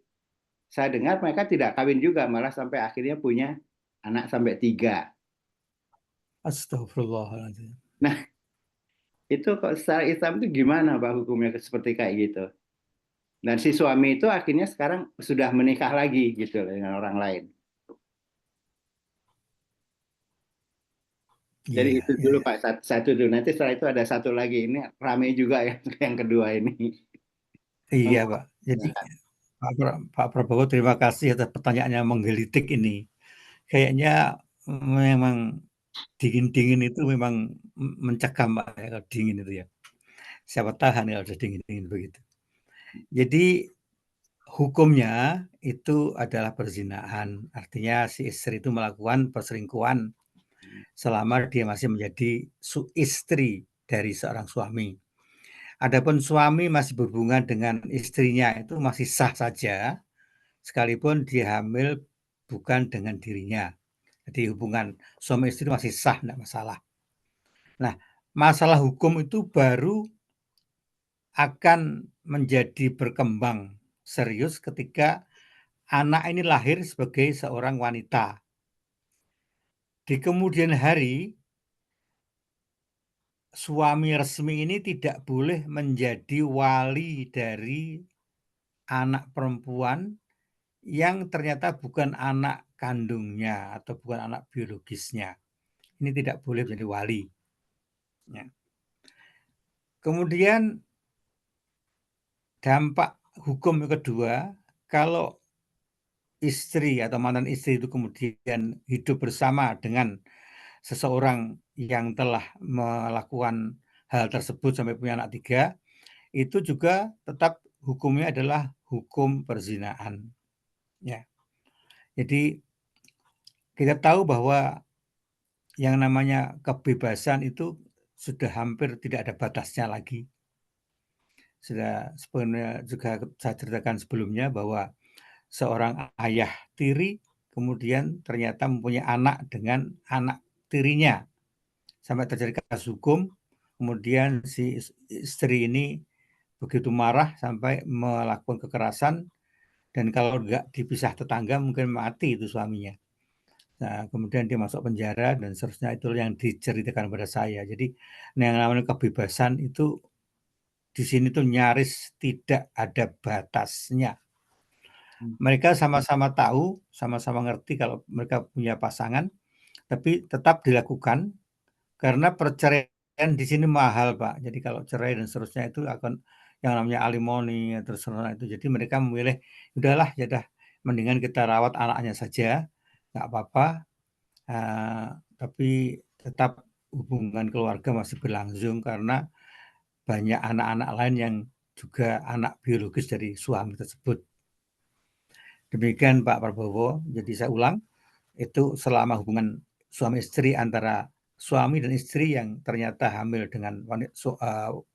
saya dengar mereka tidak kawin juga, malah sampai akhirnya punya anak sampai 3. Astagfirullahaladzim. Nah, itu kok secara Islam itu gimana Pak hukumnya seperti kayak gitu? Dan si suami itu akhirnya sekarang sudah menikah lagi gitu dengan orang lain. Jadi itu dulu Pak, satu dulu. Nanti setelah itu ada satu lagi. Ini ramai juga ya yang kedua ini. Iya Pak. Jadi Pak Prabowo, terima kasih atas pertanyaan yang menggelitik ini. Kayaknya memang dingin-dingin itu memang mencekam Pak, ya, kalau dingin itu ya. Siapa tahan kalau sudah dingin-dingin begitu. Jadi hukumnya itu adalah perzinahan. Artinya si istri itu melakukan perselingkuhan selama dia masih menjadi istri dari seorang suami. Adapun suami masih berhubungan dengan istrinya itu masih sah saja, sekalipun dia hamil bukan dengan dirinya. Jadi hubungan suami istri masih sah, tidak masalah. Nah, masalah hukum itu baru akan menjadi berkembang serius ketika anak ini lahir sebagai seorang wanita. Di kemudian hari, suami resmi ini tidak boleh menjadi wali dari anak perempuan yang ternyata bukan anak kandungnya atau bukan anak biologisnya. Ini tidak boleh menjadi wali. Ya. Kemudian dampak hukum yang kedua, kalau istri atau mantan istri itu kemudian hidup bersama dengan seseorang yang telah melakukan hal tersebut sampai punya anak 3, itu juga tetap hukumnya adalah hukum perzinahan. Ya. Jadi kita tahu bahwa yang namanya kebebasan itu sudah hampir tidak ada batasnya lagi. Sudah sebenarnya juga saya ceritakan sebelumnya bahwa seorang ayah tiri kemudian ternyata mempunyai anak dengan anak tirinya. sampai terjadi kasus hukum, kemudian si istri ini begitu marah sampai melakukan kekerasan, dan kalau nggak dipisah tetangga mungkin mati itu suaminya. Nah, kemudian dia masuk penjara dan seterusnya, itu yang diceritakan pada saya. Jadi yang namanya kebebasan itu di sini tuh nyaris tidak ada batasnya. Mereka sama-sama tahu, sama-sama ngerti kalau mereka punya pasangan, tapi tetap dilakukan karena perceraian di sini mahal, Pak. Jadi kalau cerai dan seterusnya itu akan yang namanya alimoni terus itu. Jadi mereka memilih udahlah, ya dah mendingan kita rawat anaknya saja, nggak apa-apa. Tapi tetap hubungan keluarga masih berlangsung karena banyak anak-anak lain yang juga anak biologis dari suami tersebut. Demikian Pak Prabowo. Jadi saya ulang, itu selama hubungan suami istri antara suami dan istri yang ternyata hamil dengan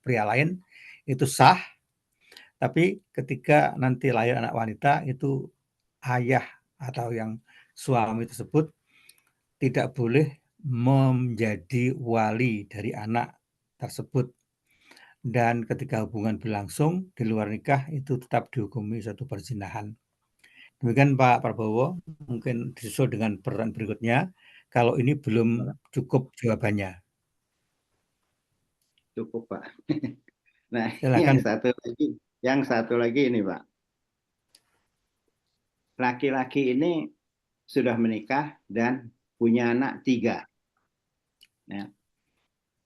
pria lain itu sah, tapi ketika nanti lahir anak wanita itu ayah atau yang suami tersebut tidak boleh menjadi wali dari anak tersebut, dan ketika hubungan berlangsung di luar nikah itu tetap dihukumi suatu perzinahan. Demikian Pak Prabowo, mungkin disusul dengan pertanyaan berikutnya, kalau ini belum cukup jawabannya. Cukup Pak. Nah, Silakan. yang satu lagi ini Pak. Laki-laki ini sudah menikah dan punya anak 3. Ya.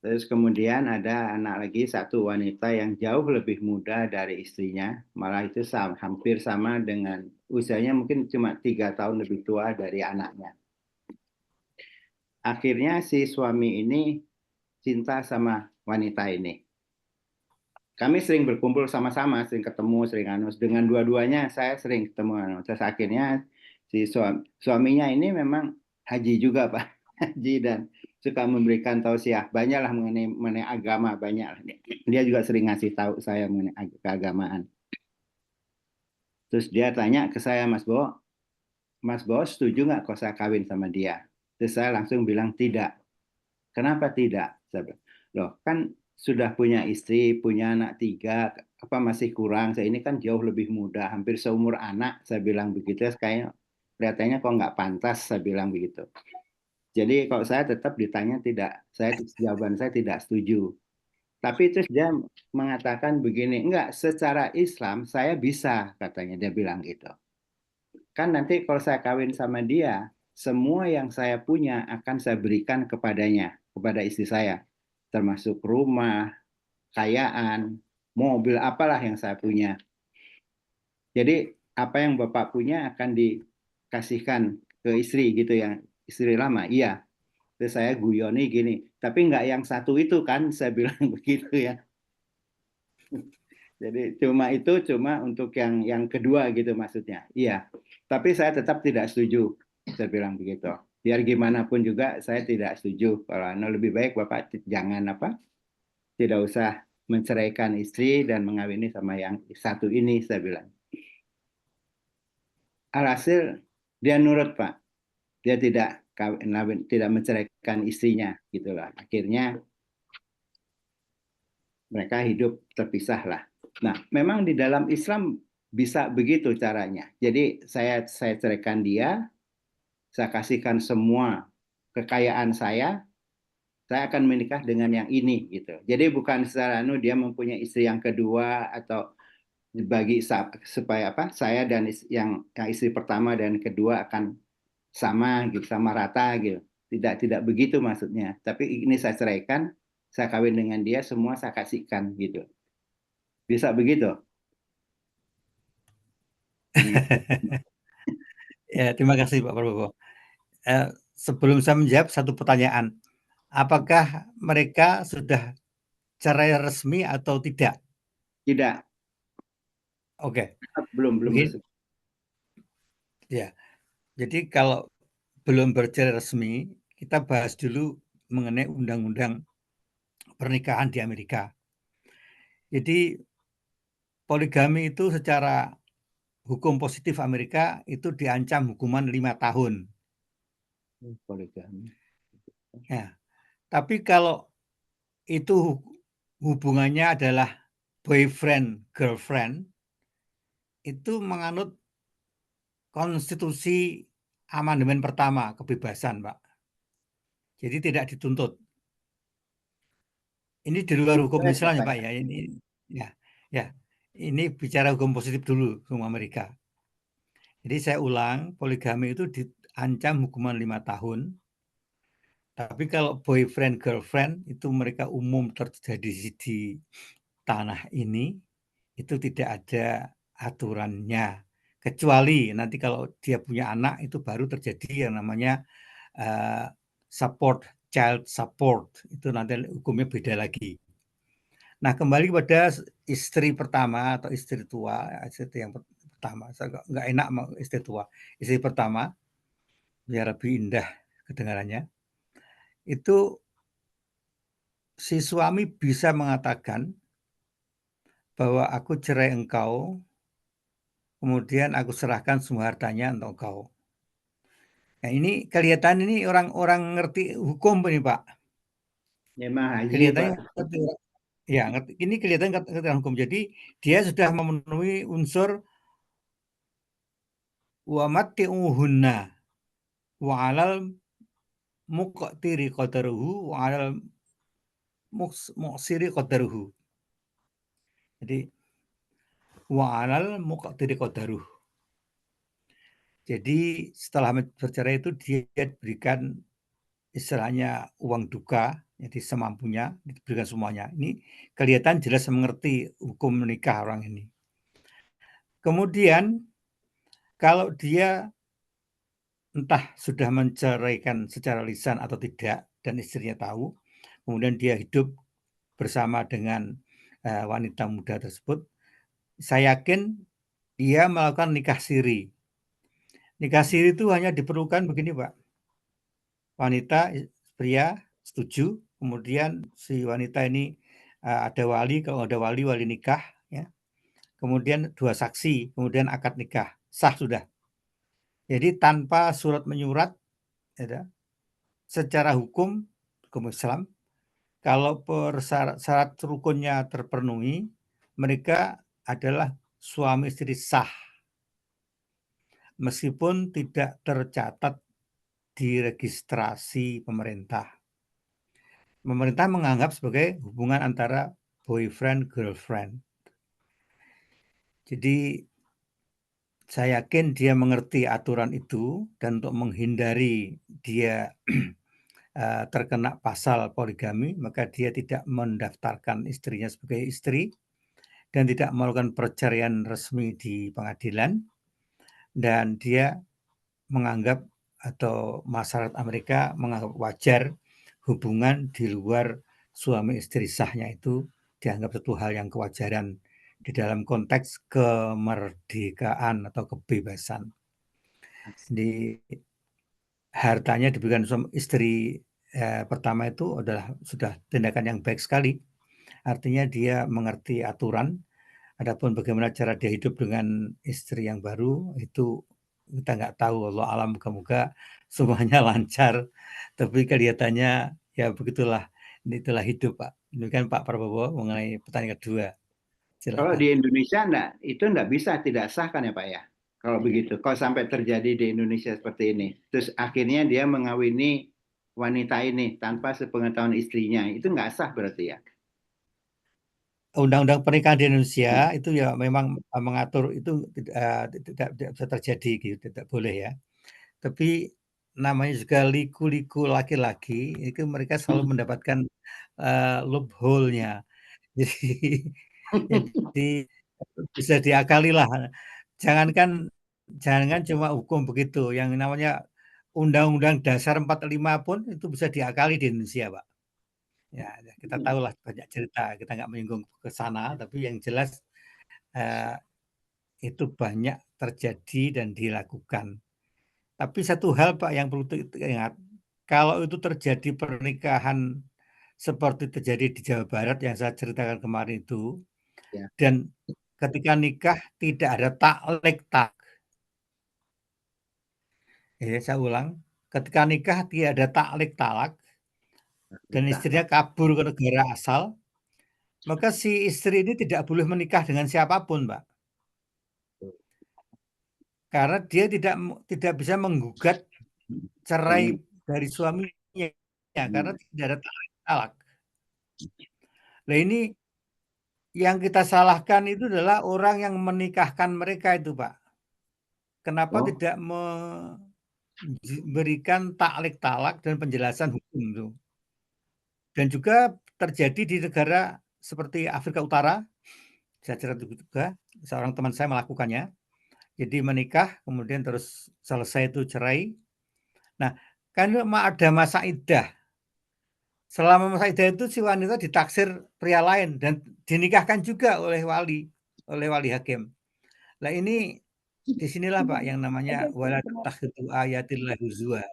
Terus kemudian ada anak lagi, satu wanita yang jauh lebih muda dari istrinya, malah itu hampir sama dengan usianya, mungkin cuma 3 tahun lebih tua dari anaknya. Akhirnya si suami ini cinta sama wanita ini. Kami sering berkumpul sama-sama, sering ketemu, sering dengan dua-duanya saya sering ketemu. Terus akhirnya si suaminya ini memang haji juga Pak, haji, dan suka memberikan tausiah banyaklah mengenai agama, banyak. Dia juga sering ngasih tahu saya mengenai keagamaan. Terus dia tanya ke saya, Mas Bo setuju nggak kalau saya kawin sama dia? Terus saya langsung bilang tidak. Kenapa tidak? Saya bilang, loh kan sudah punya istri, punya anak 3, apa masih kurang? Saya ini kan jauh lebih muda, hampir seumur anak. Saya bilang begitu, kayaknya kelihatannya kok nggak pantas, saya bilang begitu. Jadi kalau saya tetap ditanya tidak, jawaban saya tidak setuju. Tapi terus dia mengatakan begini, enggak, secara Islam saya bisa, katanya, dia bilang gitu. Kan nanti kalau saya kawin sama dia, semua yang saya punya akan saya berikan kepadanya, kepada istri saya. Termasuk rumah, kekayaan, mobil, apalah yang saya punya. Jadi apa yang Bapak punya akan dikasihkan ke istri gitu ya, istri lama. Iya. Terus saya guyoni gini, tapi nggak yang satu itu kan, saya bilang begitu ya. Jadi cuma untuk yang kedua gitu maksudnya. Iya. Tapi saya tetap tidak setuju, saya bilang begitu. Biar gimana pun juga saya tidak setuju. Kalau lebih baik Bapak jangan tidak usah menceraikan istri dan mengawini sama yang satu ini, saya bilang. Alhasil dia nurut Pak. Dia tidak menceraikan istrinya gitulah. Akhirnya mereka hidup terpisah lah. Nah, memang di dalam Islam bisa begitu caranya. Jadi saya ceraikan dia, saya kasihkan semua kekayaan saya akan menikah dengan yang ini gitu. Jadi bukan secara dia mempunyai istri yang kedua atau dibagi supaya saya dan yang istri pertama dan kedua akan sama gitu, sama rata gitu. Tidak begitu maksudnya. Tapi ini saya ceraikan, saya kawin dengan dia, semua saya kasihkan gitu. Bisa begitu? Ya, terima kasih Pak Prabowo. Sebelum saya menjawab, satu pertanyaan. Apakah mereka sudah cerai resmi atau tidak? Tidak. Oke. Belum. Ya. Jadi kalau belum bercerai resmi, kita bahas dulu mengenai undang-undang pernikahan di Amerika. Jadi poligami itu secara hukum positif Amerika itu diancam hukuman 5 tahun. Poligami. Ya. Tapi kalau itu hubungannya adalah boyfriend girlfriend, itu menganut konstitusi amandemen pertama kebebasan, Pak. Jadi tidak dituntut. Ini di luar hukum Islam ya, Pak ya. Ini ya. Ini bicara hukum positif dulu, hukum Amerika. Jadi saya ulang, poligami itu diancam hukuman 5 tahun. Tapi kalau boyfriend girlfriend itu mereka umum terjadi di tanah ini, itu tidak ada aturannya. Kecuali nanti kalau dia punya anak itu baru terjadi yang namanya child support. Itu nanti hukumnya beda lagi. Nah, kembali kepada istri pertama atau istri tua, istri yang pertama. Saya nggak enak sama istri tua. Istri pertama, biar lebih indah kedengarannya. Itu si suami bisa mengatakan bahwa aku cerai engkau, kemudian aku serahkan semua hartanya untuk engkau. Nah, ini kelihatan ini orang-orang ngerti hukum ini, Pak. Jemaah haji, Kelihatannya Pak. ngerti. Ya, ngerti. Ini kelihatan ngerti hukum. Jadi dia sudah memenuhi unsur wa matti'uhunna wa 'alal muqtiri qadaruhu wa 'alal muqsiri qadaruhu. Jadi wa 'alal muqtiri qadaruhu. Jadi setelah bercerai itu dia diberikan istilahnya uang duka, jadi semampunya diberikan semuanya. Ini kelihatan jelas mengerti hukum menikah orang ini. Kemudian kalau dia entah sudah menceraikan secara lisan atau tidak dan istrinya tahu, kemudian dia hidup bersama dengan wanita muda tersebut, saya yakin dia melakukan nikah siri. Nikah siri itu hanya diperlukan begini, Pak. Wanita, pria setuju, kemudian si wanita ini ada wali, kalau ada wali nikah, ya. Kemudian 2 saksi, kemudian akad nikah, sah sudah. Jadi tanpa surat menyurat, ya, secara hukum Islam, kalau syarat rukunnya terpenuhi, mereka adalah suami istri sah, meskipun tidak tercatat di registrasi pemerintah. Pemerintah menganggap sebagai hubungan antara boyfriend girlfriend. Jadi saya yakin dia mengerti aturan itu, dan untuk menghindari dia terkena pasal poligami, maka dia tidak mendaftarkan istrinya sebagai istri dan tidak melakukan perceraian resmi di pengadilan, dan dia menganggap atau masyarakat Amerika menganggap wajar hubungan di luar suami istri sahnya itu dianggap satu hal yang kewajaran di dalam konteks kemerdekaan atau kebebasan. Jadi hartanya diberikan suami istri pertama itu adalah sudah tindakan yang baik sekali. Artinya dia mengerti aturan. Adapun bagaimana cara dia hidup dengan istri yang baru itu kita nggak tahu. Allah alam, moga-moga semuanya lancar. Tapi kelihatannya ya begitulah. Itulah hidup, Pak. Demikian Pak Prabowo mengenai pertanyaan kedua. Silakan. Kalau di Indonesia itu enggak bisa, tidak sah kan ya Pak ya? Kalau begitu, kalau sampai terjadi di Indonesia seperti ini, terus akhirnya dia mengawini wanita ini tanpa sepengetahuan istrinya, itu nggak sah berarti ya? Undang-undang pernikahan di Indonesia itu ya memang mengatur itu tidak bisa terjadi gitu, tidak boleh ya. Tapi namanya juga liku-liku laki-laki, itu mereka selalu mendapatkan loophole-nya. Jadi bisa diakali lah. Jangan cuma hukum begitu, yang namanya Undang-Undang Dasar 45 pun itu bisa diakali di Indonesia, Pak. Ya, kita tahulah banyak cerita, kita nggak menyinggung ke sana, tapi yang jelas itu banyak terjadi dan dilakukan. Tapi satu hal Pak yang perlu diingat, kalau itu terjadi pernikahan seperti terjadi di Jawa Barat yang saya ceritakan kemarin itu, Ya. dan ketika nikah tidak ada taklek-tak. Ya, saya ulang, ketika nikah tidak ada taklek-talak, dan istrinya kabur ke negara asal, maka si istri ini tidak boleh menikah dengan siapapun, Pak. Karena dia tidak bisa menggugat cerai dari suaminya, karena tidak ada talak. Nah ini yang kita salahkan itu adalah orang yang menikahkan mereka itu, Pak. Kenapa tidak memberikan taklek talak dan penjelasan hukum itu? Dan juga terjadi di negara seperti Afrika Utara, saya cerita juga, seorang teman saya melakukannya. Jadi menikah, kemudian terus selesai itu cerai. Nah, kan ada masa iddah. Selama masa iddah itu si wanita ditaksir pria lain dan dinikahkan juga oleh wali hakim. Nah ini disinilah Pak yang namanya wala tattakhidhu ayatillahi huzwa.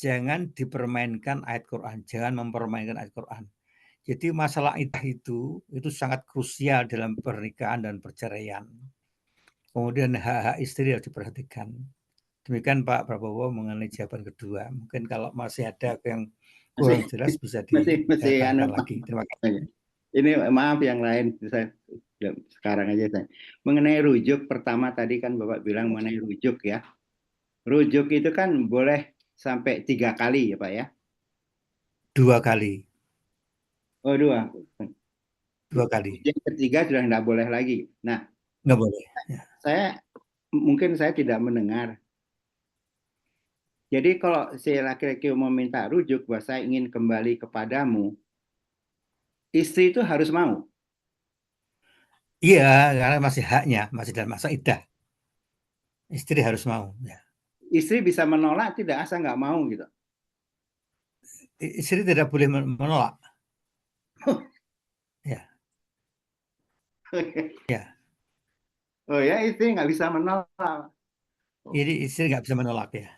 Jangan dipermainkan ayat Quran, jangan mempermainkan ayat Quran. Jadi masalah iddah itu sangat krusial dalam pernikahan dan perceraian. Kemudian hak-hak istri harus diperhatikan. Demikian Pak Prabowo mengenai jawaban kedua. Mungkin kalau masih ada yang kurang jelas bisa ditambahkan lagi. Terima kasih. Ini maaf yang lain, saya sekarang aja saya. Mengenai rujuk pertama tadi kan Bapak bilang mengenai rujuk ya. Rujuk itu kan boleh sampai 3 kali ya Pak ya? 2 kali. Oh 2. 2 kali. Yang ketiga sudah tidak boleh lagi. Nah, nggak boleh. Ya. Mungkin saya tidak mendengar. Jadi kalau si laki-laki mau minta rujuk bahwa saya ingin kembali kepadamu, istri itu harus mau. Iya, karena masih haknya, masih dalam masa iddah. Istri harus mau. Ya. Istri bisa menolak tidak, asal nggak mau gitu. Istri tidak boleh menolak. Ya. Ya. Oh ya, istri nggak bisa menolak. Jadi istri nggak bisa menolak ya.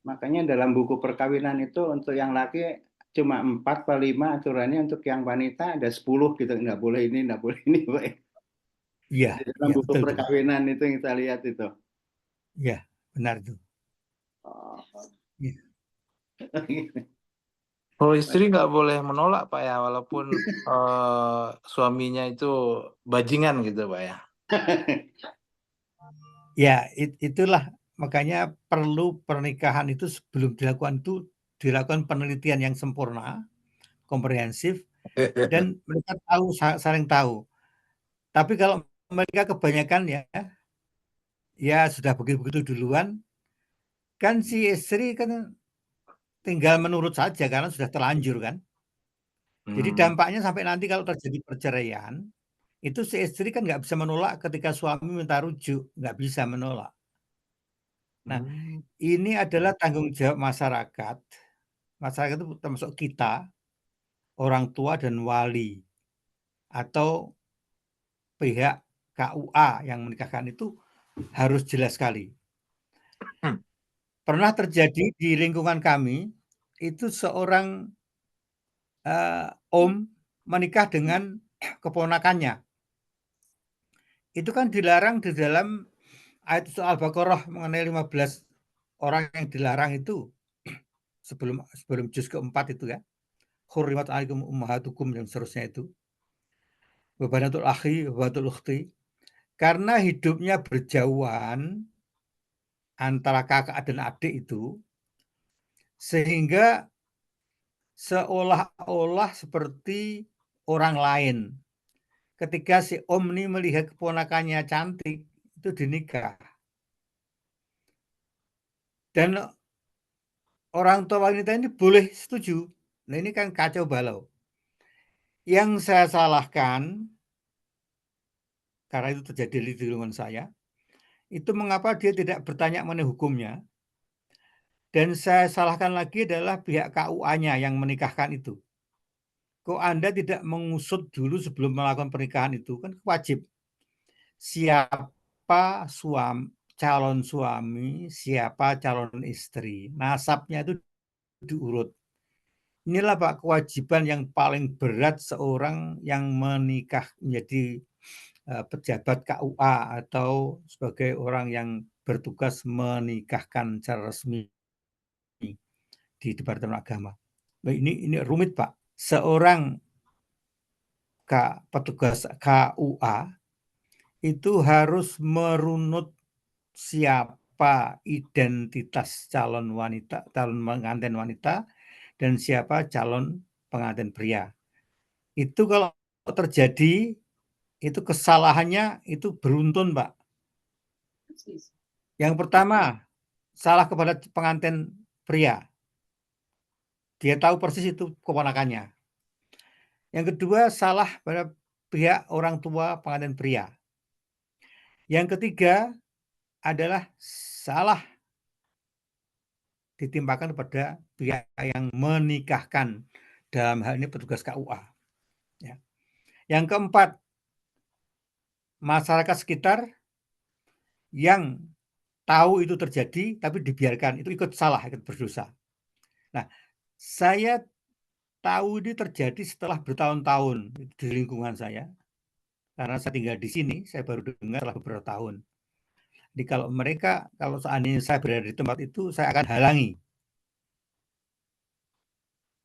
Makanya dalam buku perkawinan itu untuk yang laki cuma 4 atau 5 aturannya, untuk yang wanita ada 10 gitu, nggak boleh ini, nggak boleh ini, Pak. Iya. Dalam Ya, buku betul, perkawinan itu yang kita lihat itu. Ya, benar itu. Ya. Oh, istri nggak boleh menolak Pak ya, walaupun suaminya itu bajingan gitu Pak ya. Ya, itulah makanya perlu pernikahan itu sebelum dilakukan penelitian yang sempurna, komprehensif, dan mereka saling tahu. Tapi kalau mereka kebanyakan ya sudah begitu duluan, kan si istri kan tinggal menurut saja karena sudah terlanjur kan. Jadi dampaknya sampai nanti kalau terjadi perceraian, itu si istri kan nggak bisa menolak ketika suami minta rujuk, nggak bisa menolak. Nah, ini adalah tanggung jawab masyarakat. Masyarakat itu termasuk kita, orang tua dan wali, atau pihak KUA yang menikahkan itu harus jelas sekali. Pernah terjadi di lingkungan kami, itu seorang om menikah dengan keponakannya. Itu kan dilarang di dalam ayat Al-Baqarah mengenai 15 orang yang dilarang itu sebelum juz keempat itu ya. Hurrimat 'alaikum ummahatukum dan seterusnya itu. Wa banatul akhi wa banatul ukhti. Karena hidupnya berjauhan antara kakak dan adik itu, sehingga seolah-olah seperti orang lain. Ketika si om ini melihat keponakannya cantik, itu dinikah. Dan orang tua wanita ini boleh setuju. Nah ini kan kacau balau. Yang saya salahkan, karena itu terjadi di lingkungan saya, itu mengapa dia tidak bertanya mengenai hukumnya. Dan saya salahkan lagi adalah pihak KUA-nya yang menikahkan itu. Kok Anda tidak mengusut dulu sebelum melakukan pernikahan itu? Kan wajib. Siapa calon suami, siapa calon istri. Nasabnya itu diurut. Inilah Pak kewajiban yang paling berat seorang yang menikah menjadi pejabat KUA atau sebagai orang yang bertugas menikahkan secara resmi di Departemen Agama. Ini rumit, Pak. Seorang petugas KUA itu harus merunut siapa identitas calon pengantin wanita dan siapa calon pengantin pria. Itu kalau terjadi, itu kesalahannya itu beruntun, Pak. Yang pertama, salah kepada pengantin pria. Dia tahu persis itu keponakannya. Yang kedua, salah pada pihak orang tua pengantin pria. Yang ketiga adalah salah ditimpakan pada pihak yang menikahkan, dalam hal ini petugas KUA. Ya. Yang keempat, masyarakat sekitar yang tahu itu terjadi tapi dibiarkan, itu ikut salah, ikut berdosa. Nah, saya tahu ini terjadi setelah bertahun-tahun di lingkungan saya. Karena saya tinggal di sini, saya baru dengar setelah beberapa tahun. Jadi kalau seandainya saya berada di tempat itu, saya akan halangi.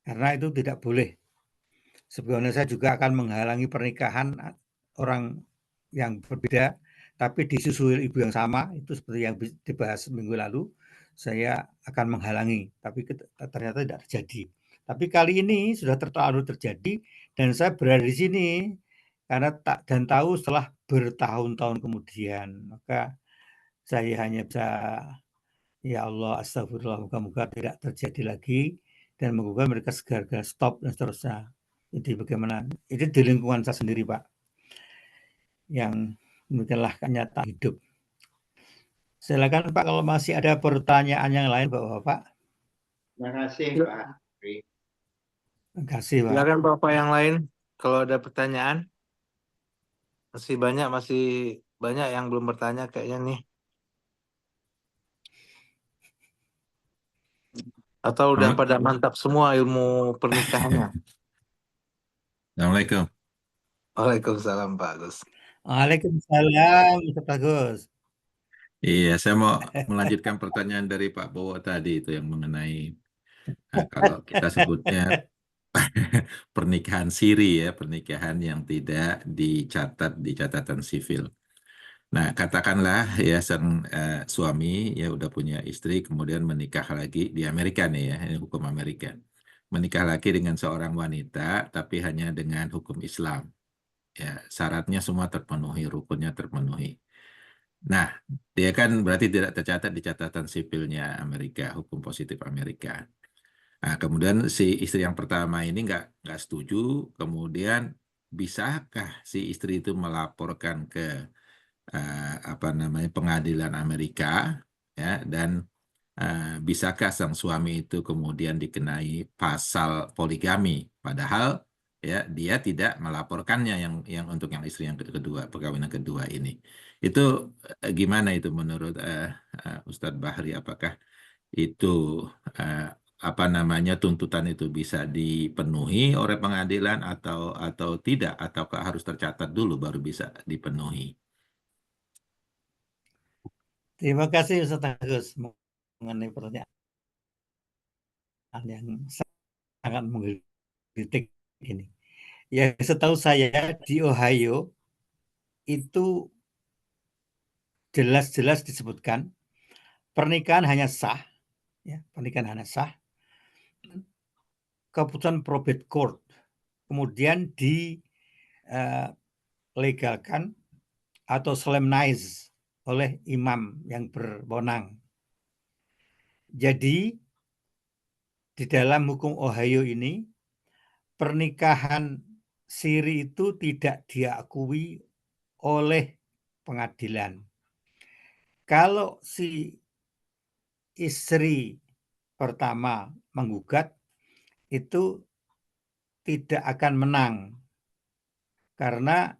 Karena itu tidak boleh. Sebenarnya saya juga akan menghalangi pernikahan orang yang berbeda, tapi disusui ibu yang sama, itu seperti yang dibahas minggu lalu, saya akan menghalangi, tapi ternyata tidak terjadi. Tapi kali ini sudah terlalu terjadi, dan saya berada di sini karena dan tahu setelah bertahun-tahun kemudian. Maka saya hanya bisa, ya Allah, astagfirullah, moga-moga tidak terjadi lagi, dan moga mereka segera stop dan seterusnya. Jadi bagaimana? Itu di lingkungan saya sendiri, Pak, yang demikianlah kenyataan hidup. Silakan Pak, kalau masih ada pertanyaan yang lain, Bapak-bapak. Terima kasih, Pak. Terima kasih, Pak. Silakan Bapak yang lain, kalau ada pertanyaan. Masih banyak yang belum bertanya kayaknya nih. Atau udah pada mantap semua ilmu pernikahannya? Assalamualaikum. Waalaikumsalam, Pak Agus. Waalaikumsalam, Ustaz Agus. Iya, saya mau melanjutkan pertanyaan dari Pak Bowo tadi itu yang mengenai kalau kita sebutnya pernikahan siri ya, pernikahan yang tidak dicatat di catatan sipil. Nah, katakanlah ya sang suami ya udah punya istri kemudian menikah lagi di Amerika nih ya, ini hukum Amerika. Menikah lagi dengan seorang wanita tapi hanya dengan hukum Islam. Ya, syaratnya semua terpenuhi, rukunnya terpenuhi. Nah, dia kan berarti tidak tercatat di catatan sipilnya Amerika, hukum positif Amerika. Nah, kemudian si istri yang pertama ini nggak setuju, kemudian bisakah si istri itu melaporkan ke pengadilan Amerika, ya, dan bisakah sang suami itu kemudian dikenai pasal poligami, padahal ya dia tidak melaporkannya yang untuk yang istri yang kedua, perkawinan kedua ini. Itu gimana itu menurut Ustadz Bahri? Apakah itu tuntutan itu bisa dipenuhi oleh pengadilan atau tidak, ataukah harus tercatat dulu baru bisa dipenuhi? Terima kasih Ustaz Agus mengenai pertanyaan yang sangat menggelitik ini. Ya, setahu saya di Ohio itu jelas-jelas disebutkan pernikahan hanya sah, ya, pernikahan hanya sah, keputusan probate court, kemudian dilegalkan atau solemnize oleh imam yang berwenang. Jadi di dalam hukum Ohio ini pernikahan siri itu tidak diakui oleh pengadilan. Kalau si istri pertama menggugat, itu tidak akan menang karena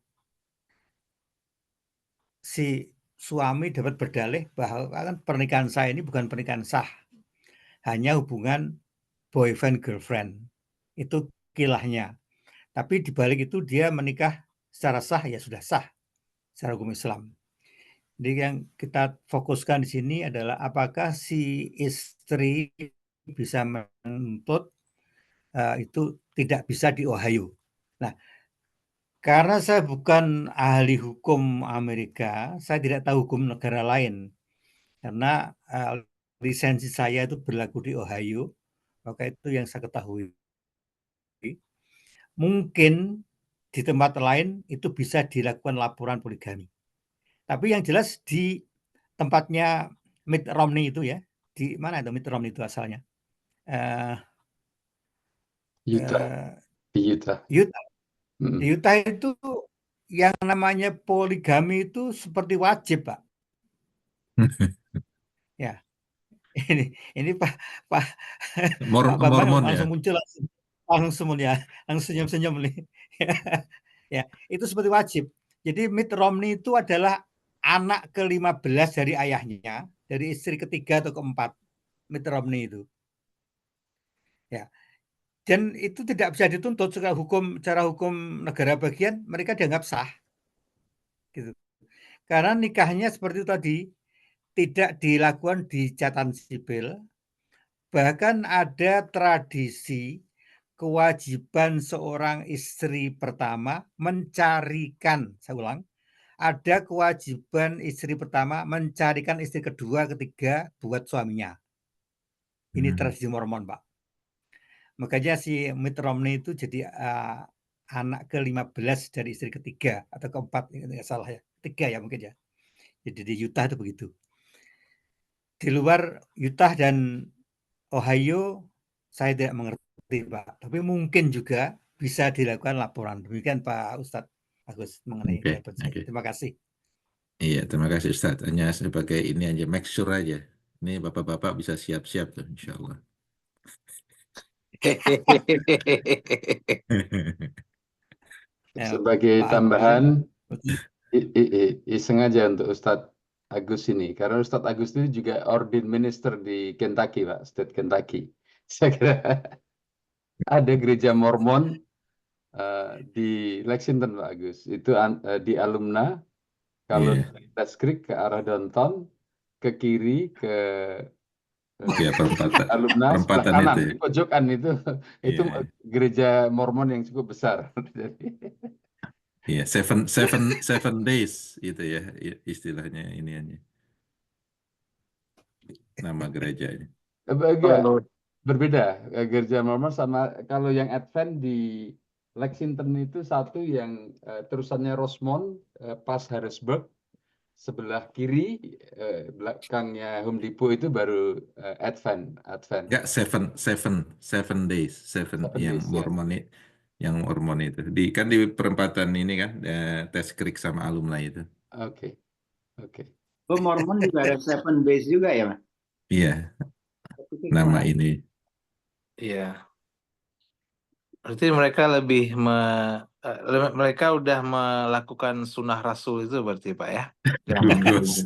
si suami dapat berdalih bahwa kan pernikahan saya ini bukan pernikahan sah, hanya hubungan boyfriend girlfriend, itu kilahnya. Tapi dibalik itu dia menikah secara sah, ya sudah sah secara hukum Islam. Jadi yang kita fokuskan di sini adalah apakah si istri bisa menuntut itu tidak bisa di Ohio. Nah, karena saya bukan ahli hukum Amerika, saya tidak tahu hukum negara lain. Karena lisensi saya itu berlaku di Ohio, maka itu yang saya ketahui. Mungkin di tempat lain itu bisa dilakukan laporan poligami. Tapi yang jelas di tempatnya Mitt Romney itu ya, di mana itu Mitt Romney itu asalnya? Utah. Di Utah. Utah. Di Utah itu yang namanya poligami itu seperti wajib, Pak. Ya, ini Pak Bambang langsung muncul langsung ya, langsung senyum-senyum nih. Ya, itu seperti wajib. Jadi Mitt Romney itu adalah anak ke-15 dari ayahnya, dari istri ketiga atau keempat Mitt Romney itu. Ya. Dan itu tidak bisa dituntut secara hukum negara bagian, mereka dianggap sah. Gitu. Karena nikahnya seperti itu tadi tidak dilakukan di catatan sipil. Bahkan ada tradisi kewajiban seorang istri pertama mencarikan, saya ulang, ada kewajiban istri pertama mencarikan istri kedua, ketiga buat suaminya. Ini tradisi Mormon, Pak. Makanya si Mitt Romney itu jadi anak ke-15 dari istri ketiga atau keempat, nggak salah ya, ketiga ya mungkin ya. Jadi di Utah itu begitu. Di luar Utah dan Ohio saya tidak mengerti, Pak. Tapi mungkin juga bisa dilakukan laporan. Demikian Pak Ustadz Agus mengenai jawaban saya. Terima kasih. Iya, terima kasih Ustadz. Hanya sebagai ini aja, make sure aja. Ini bapak-bapak bisa siap-siap tuh, insya Allah. Sebagai tambahan, sengaja untuk Ustadz Agus ini, karena Ustadz Agus itu juga ordained minister di Kentucky, Pak, State Kentucky. Saya kira ada gereja Mormon di Lexington, Pak Agus. Itu di alumna, kalau dari West Creek ke arah downtown, ke kiri ke alumna sebelah kanan di pojokan itu gereja Mormon yang cukup besar. Iya, seven days itu ya istilahnya ini aja. Nama gerejanya. Berbeda gereja Mormon sama kalau yang Advent di Lexington itu satu yang terusannya Rosemont pas Harrisburg, sebelah kiri belakangnya Home Depot itu baru Advent. Enggak, seven days yang days, Mormon ya. Yang Mormon itu kan di perempatan ini kan Test Creek sama alumni itu. Oke. Oh, Mormon juga ada 7 days juga ya, Mas? Iya. Nama ini. Iya. Berarti mereka mereka udah melakukan sunnah Rasul itu berarti Pak ya? Bagus.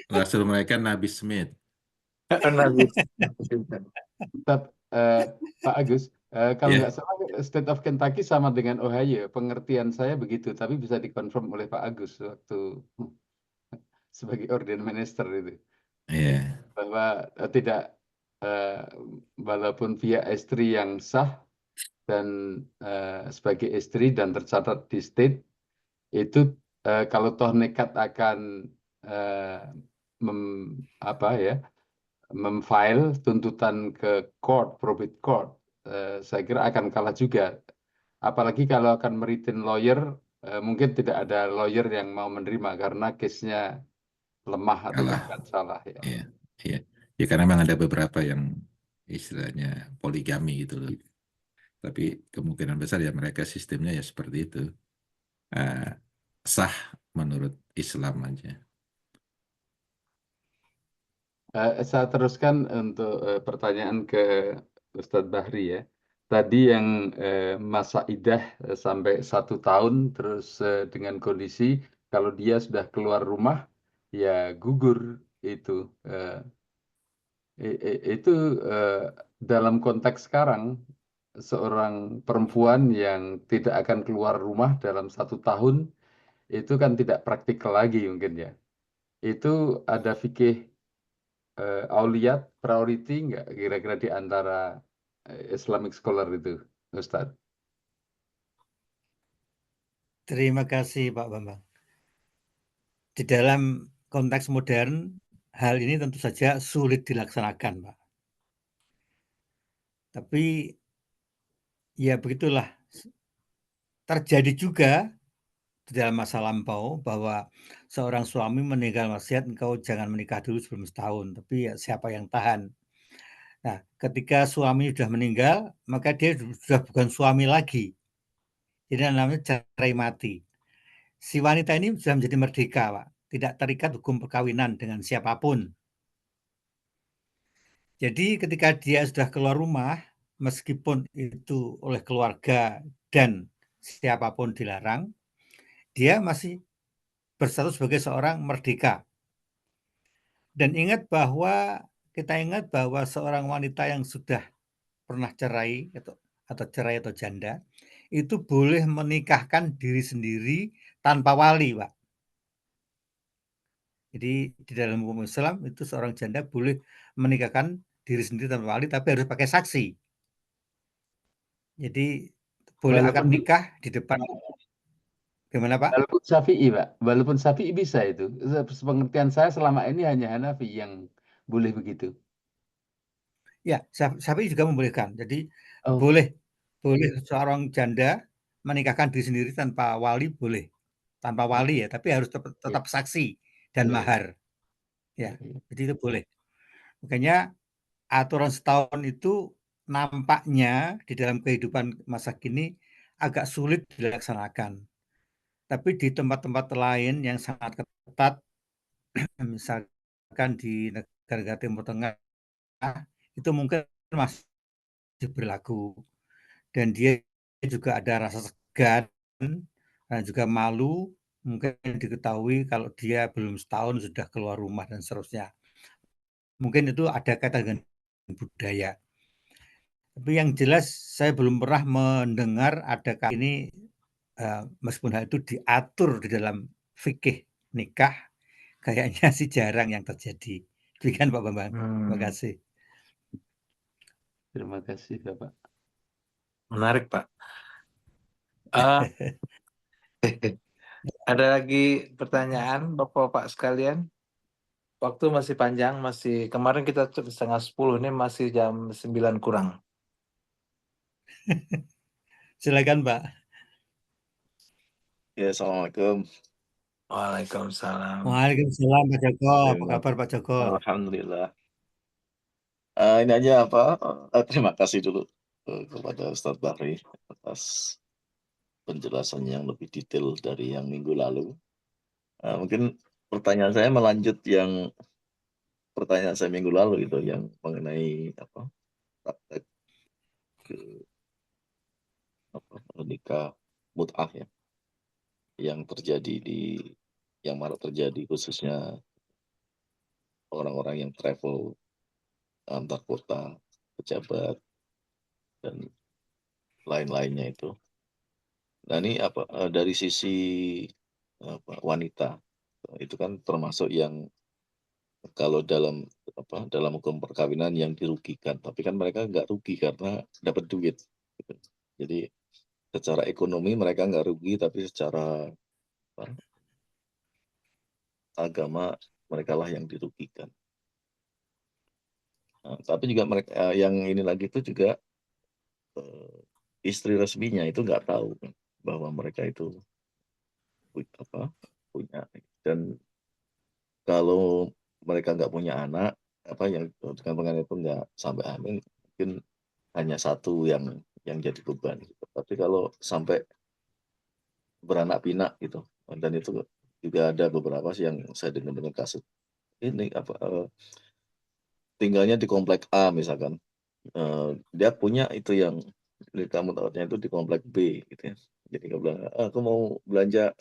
Rasul mereka Nabi Smith. Pak Agus, kalau nggak salah State of Kentucky sama dengan Ohio, pengertian saya begitu, tapi bisa dikonfirm oleh Pak Agus waktu sebagai ordained minister itu, bahwa tidak walaupun via istri yang sah dan sebagai istri dan tercatat di state itu kalau toh nekat akan memfile tuntutan ke court, probate court, saya kira akan kalah juga. Apalagi kalau akan meritin lawyer, mungkin tidak ada lawyer yang mau menerima karena case-nya lemah atau bahkan salah. Iya. Ya karena memang ada beberapa yang istilahnya poligami gitu loh. Tapi kemungkinan besar ya mereka sistemnya ya seperti itu. Sah menurut Islam aja. Saya teruskan untuk pertanyaan ke Ustadz Bahri ya. Tadi yang masa idah sampai 1 tahun, terus dengan kondisi kalau dia sudah keluar rumah, ya gugur itu. Itu dalam konteks sekarang, seorang perempuan yang tidak akan keluar rumah dalam 1 tahun, itu kan tidak praktikal lagi mungkin ya. Itu ada fikih auliyat priority nggak kira-kira di antara Islamic scholar itu, Ustadz? Terima kasih Pak Bambang. Di dalam konteks modern, hal ini tentu saja sulit dilaksanakan, Pak. Tapi ya begitulah. Terjadi juga di dalam masa lampau bahwa seorang suami meninggal wasiat, engkau jangan menikah dulu sebelum setahun, tapi ya siapa yang tahan. Nah, ketika suami sudah meninggal, maka dia sudah bukan suami lagi. Jadi namanya cerai mati. Si wanita ini sudah menjadi merdeka, Pak. Tidak terikat hukum perkawinan dengan siapapun. Jadi ketika dia sudah keluar rumah, meskipun itu oleh keluarga dan siapapun dilarang, dia masih berstatus sebagai seorang merdeka. Dan kita ingat bahwa seorang wanita yang sudah pernah cerai atau janda, itu boleh menikahkan diri sendiri tanpa wali, Pak. Jadi di dalam hukum Islam itu seorang janda boleh menikahkan diri sendiri tanpa wali, tapi harus pakai saksi. Jadi boleh akad nikah di depan. Gimana Pak? Walaupun Syafi'i, Pak. Walaupun Syafi'i bisa itu. Pengertian saya selama ini hanya Hanafi yang boleh begitu. Ya, Syafi'i juga membolehkan. Jadi boleh seorang janda menikahkan diri sendiri tanpa wali, boleh. Tanpa wali ya, tapi harus tetap saksi dan mahar. Ya, jadi itu boleh. Makanya aturan setahun itu nampaknya di dalam kehidupan masa kini agak sulit dilaksanakan. Tapi di tempat-tempat lain yang sangat ketat, misalkan di negara Timur Tengah, itu mungkin masih berlaku. Dan dia juga ada rasa segan dan juga malu, mungkin diketahui kalau dia belum setahun sudah keluar rumah dan seterusnya. Mungkin itu ada kaitan dengan budaya. Tapi yang jelas saya belum pernah mendengar adakah ini meskipun hal itu diatur di dalam fikih nikah, kayaknya sih jarang yang terjadi. Demikian Pak Bambang. Terima kasih. Terima kasih Bapak. Menarik Pak. Ada lagi pertanyaan Bapak-Bapak sekalian? Waktu masih panjang, kemarin kita 9:30, ini masih jam 9 kurang. Silakan Pak. Ya, Assalamualaikum. Waalaikumsalam. Waalaikumsalam Pak Joko. Apa kabar Pak Joko? Alhamdulillah. Ini aja terima kasih dulu kepada Ustadz Bahri atas penjelasan yang lebih detail dari yang minggu lalu. Mungkin pertanyaan saya melanjut yang pertanyaan saya minggu lalu itu yang mengenai praktek nikah mut'ah ya, yang malah terjadi khususnya orang-orang yang travel antar kota, pejabat dan lain-lainnya itu. Nah ini dari sisi wanita itu kan termasuk yang kalau dalam hukum perkawinan yang dirugikan, tapi kan mereka nggak rugi karena dapat duit. Gitu. Jadi secara ekonomi mereka nggak rugi, tapi secara agama mereka lah yang dirugikan. Nah, tapi juga mereka yang ini lagi itu juga istri resminya itu nggak tahu bahwa mereka itu punya, dan kalau mereka nggak punya anak yang dengan penganiayaan itu nggak sampai hamil, mungkin hanya satu yang jadi beban gitu. Tapi kalau sampai beranak pinak gitu, dan itu juga ada beberapa sih yang saya dengar kasus ini tinggalnya di komplek A misalkan, dia punya itu yang kamu tahunya itu di komplek B gitu ya. Jadi dia bilang aku mau belanja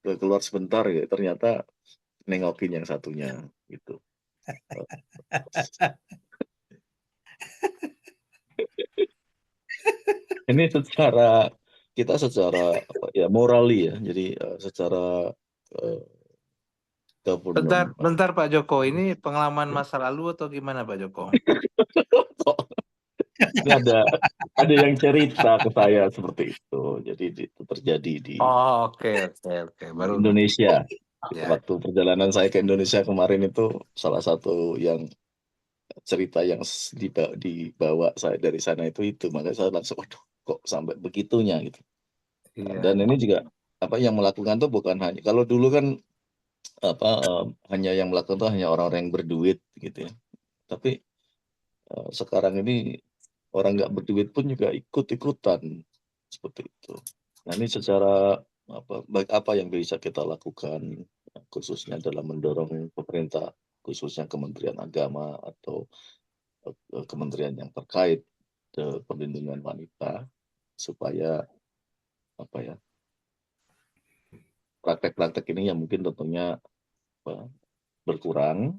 keluar sebentar ya, ternyata nengokin yang satunya gitu. Ini kita secara morali ya, jadi secara Bentar Pak Joko, ini pengalaman masa lalu atau gimana Pak Joko? Ini ada yang cerita ke saya seperti itu. Jadi itu terjadi di oke. Baru Indonesia. ya. Waktu perjalanan saya ke Indonesia kemarin itu salah satu yang cerita yang dibawa saya dari sana itu, makanya saya langsung waduh kok sampai begitunya gitu. Iya. Dan ini juga yang melakukan tuh bukan hanya, kalau dulu kan hanya yang melakukan tuh hanya orang-orang yang berduit gitu ya. Tapi sekarang ini orang nggak berduit pun juga ikut-ikutan seperti itu. Nah ini secara apa yang bisa kita lakukan khususnya dalam mendorong pemerintah, khususnya Kementerian Agama atau kementerian yang terkait perlindungan wanita, supaya praktek-praktek ini yang mungkin tentunya berkurang,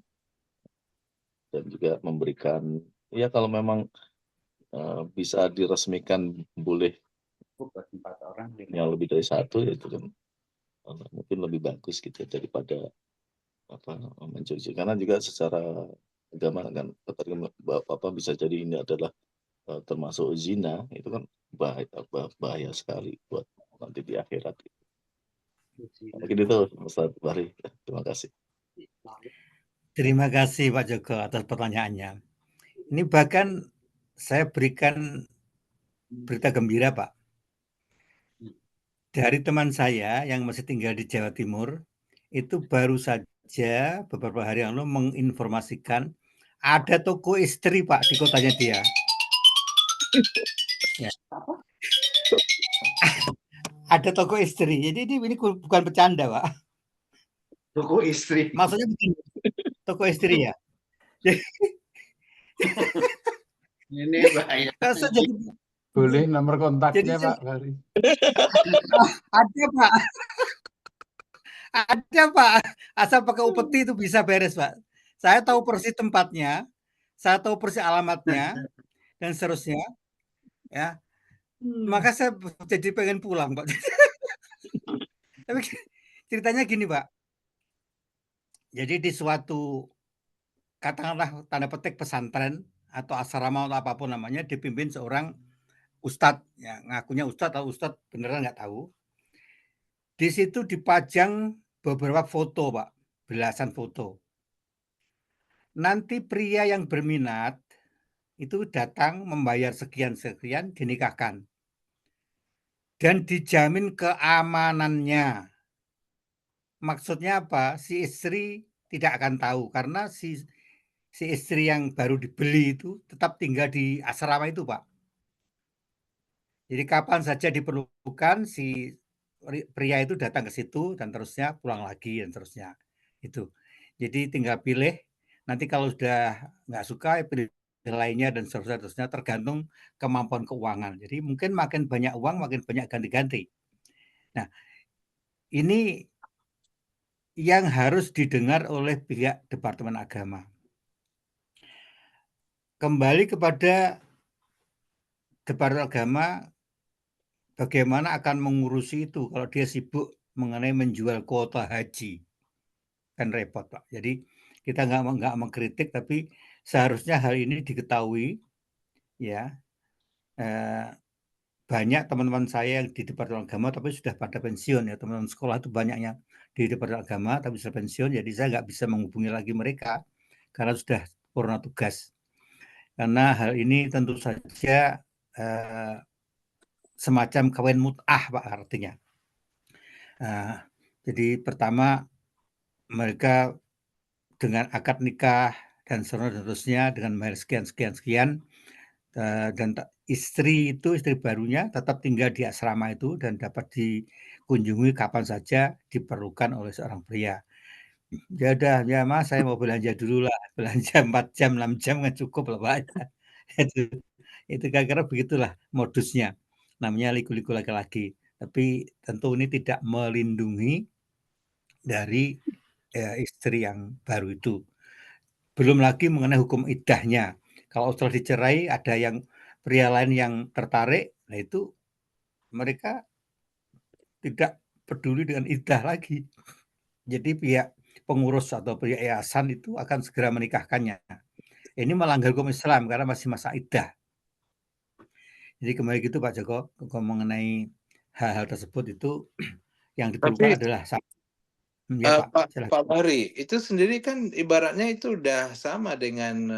dan juga memberikan kalau memang bisa diresmikan boleh yang lebih dari satu, itu kan mungkin lebih bagus gitu daripada mencuri, karena juga secara agama kan bisa jadi ini adalah termasuk zina, itu kan bahaya sekali buat nanti di akhirat. Mungkin itu Ustaz Bahri. Terima kasih. Terima kasih Pak Joko atas pertanyaannya. Ini bahkan saya berikan berita gembira Pak. Dari teman saya yang masih tinggal di Jawa Timur, itu baru saja beberapa hari yang lalu menginformasikan ada toko istri Pak di kotanya dia. Ya. Ada toko istri. Jadi ini bukan bercanda Pak. Toko istri. Maksudnya begini, toko istri ya. Ini bahaya. Boleh nomor kontaknya Pak Bahri? Ada Pak. Ada Pak. Asal pakai upeti itu bisa beres Pak. Saya tahu persis tempatnya, saya tahu persis alamatnya, dan seterusnya. Ya, maka saya jadi pengen pulang Pak. Tapi ceritanya gini Pak. Jadi di suatu, katakanlah tanda petik pesantren atau asrama atau apapun namanya, dipimpin seorang ustadz, ya ngakunya ustadz atau ustadz beneran nggak tahu. Di situ dipajang beberapa foto Pak, belasan foto. Nanti pria yang berminat itu datang membayar sekian-sekian, dinikahkan. Dan dijamin keamanannya. Maksudnya apa? Si istri tidak akan tahu karena si istri yang baru dibeli itu tetap tinggal di asrama itu, Pak. Jadi kapan saja diperlukan si pria itu datang ke situ dan terusnya pulang lagi dan terusnya. Itu. Jadi tinggal pilih. Nanti kalau sudah nggak suka pilih lainnya dan seterusnya tergantung kemampuan keuangan. Jadi mungkin makin banyak uang makin banyak ganti-ganti. Nah, ini yang harus didengar oleh pihak Departemen Agama. Kembali kepada Departemen Agama, bagaimana akan mengurusi itu kalau dia sibuk mengenai menjual kuota haji, kan repot Pak. Jadi kita nggak mengkritik, tapi seharusnya hal ini diketahui ya. Banyak teman-teman saya yang di Departemen Agama tapi sudah pada pensiun ya, teman-teman sekolah itu banyaknya di Departemen Agama tapi sudah pensiun, jadi saya nggak bisa menghubungi lagi mereka karena sudah purna tugas. Karena hal ini tentu saja semacam kawin mut'ah Pak artinya. Jadi pertama mereka dengan akad nikah dan seterusnya dengan bayar sekian, dan istri barunya tetap tinggal di asrama itu dan dapat dikunjungi kapan saja diperlukan oleh seorang pria. Ya udah, ya Mas saya mau belanja dulu lah, belanja 4 jam, 6 jam kan cukup lah Pak. Itu kira-kira begitulah modusnya. Namanya liku-liku laki-laki. Tapi tentu ini tidak melindungi dari istri yang baru itu. Belum lagi mengenai hukum iddahnya. Kalau setelah dicerai ada yang pria lain yang tertarik, nah itu mereka tidak peduli dengan iddah lagi. Jadi pihak pengurus atau yayasan itu akan segera menikahkannya. Ini melanggar hukum Islam karena masih masa iddah. Jadi kembali gitu Pak Joko, mengenai hal-hal tersebut itu yang diperlukan adalah ya, Pak Bahri, itu sendiri kan ibaratnya itu udah sama dengan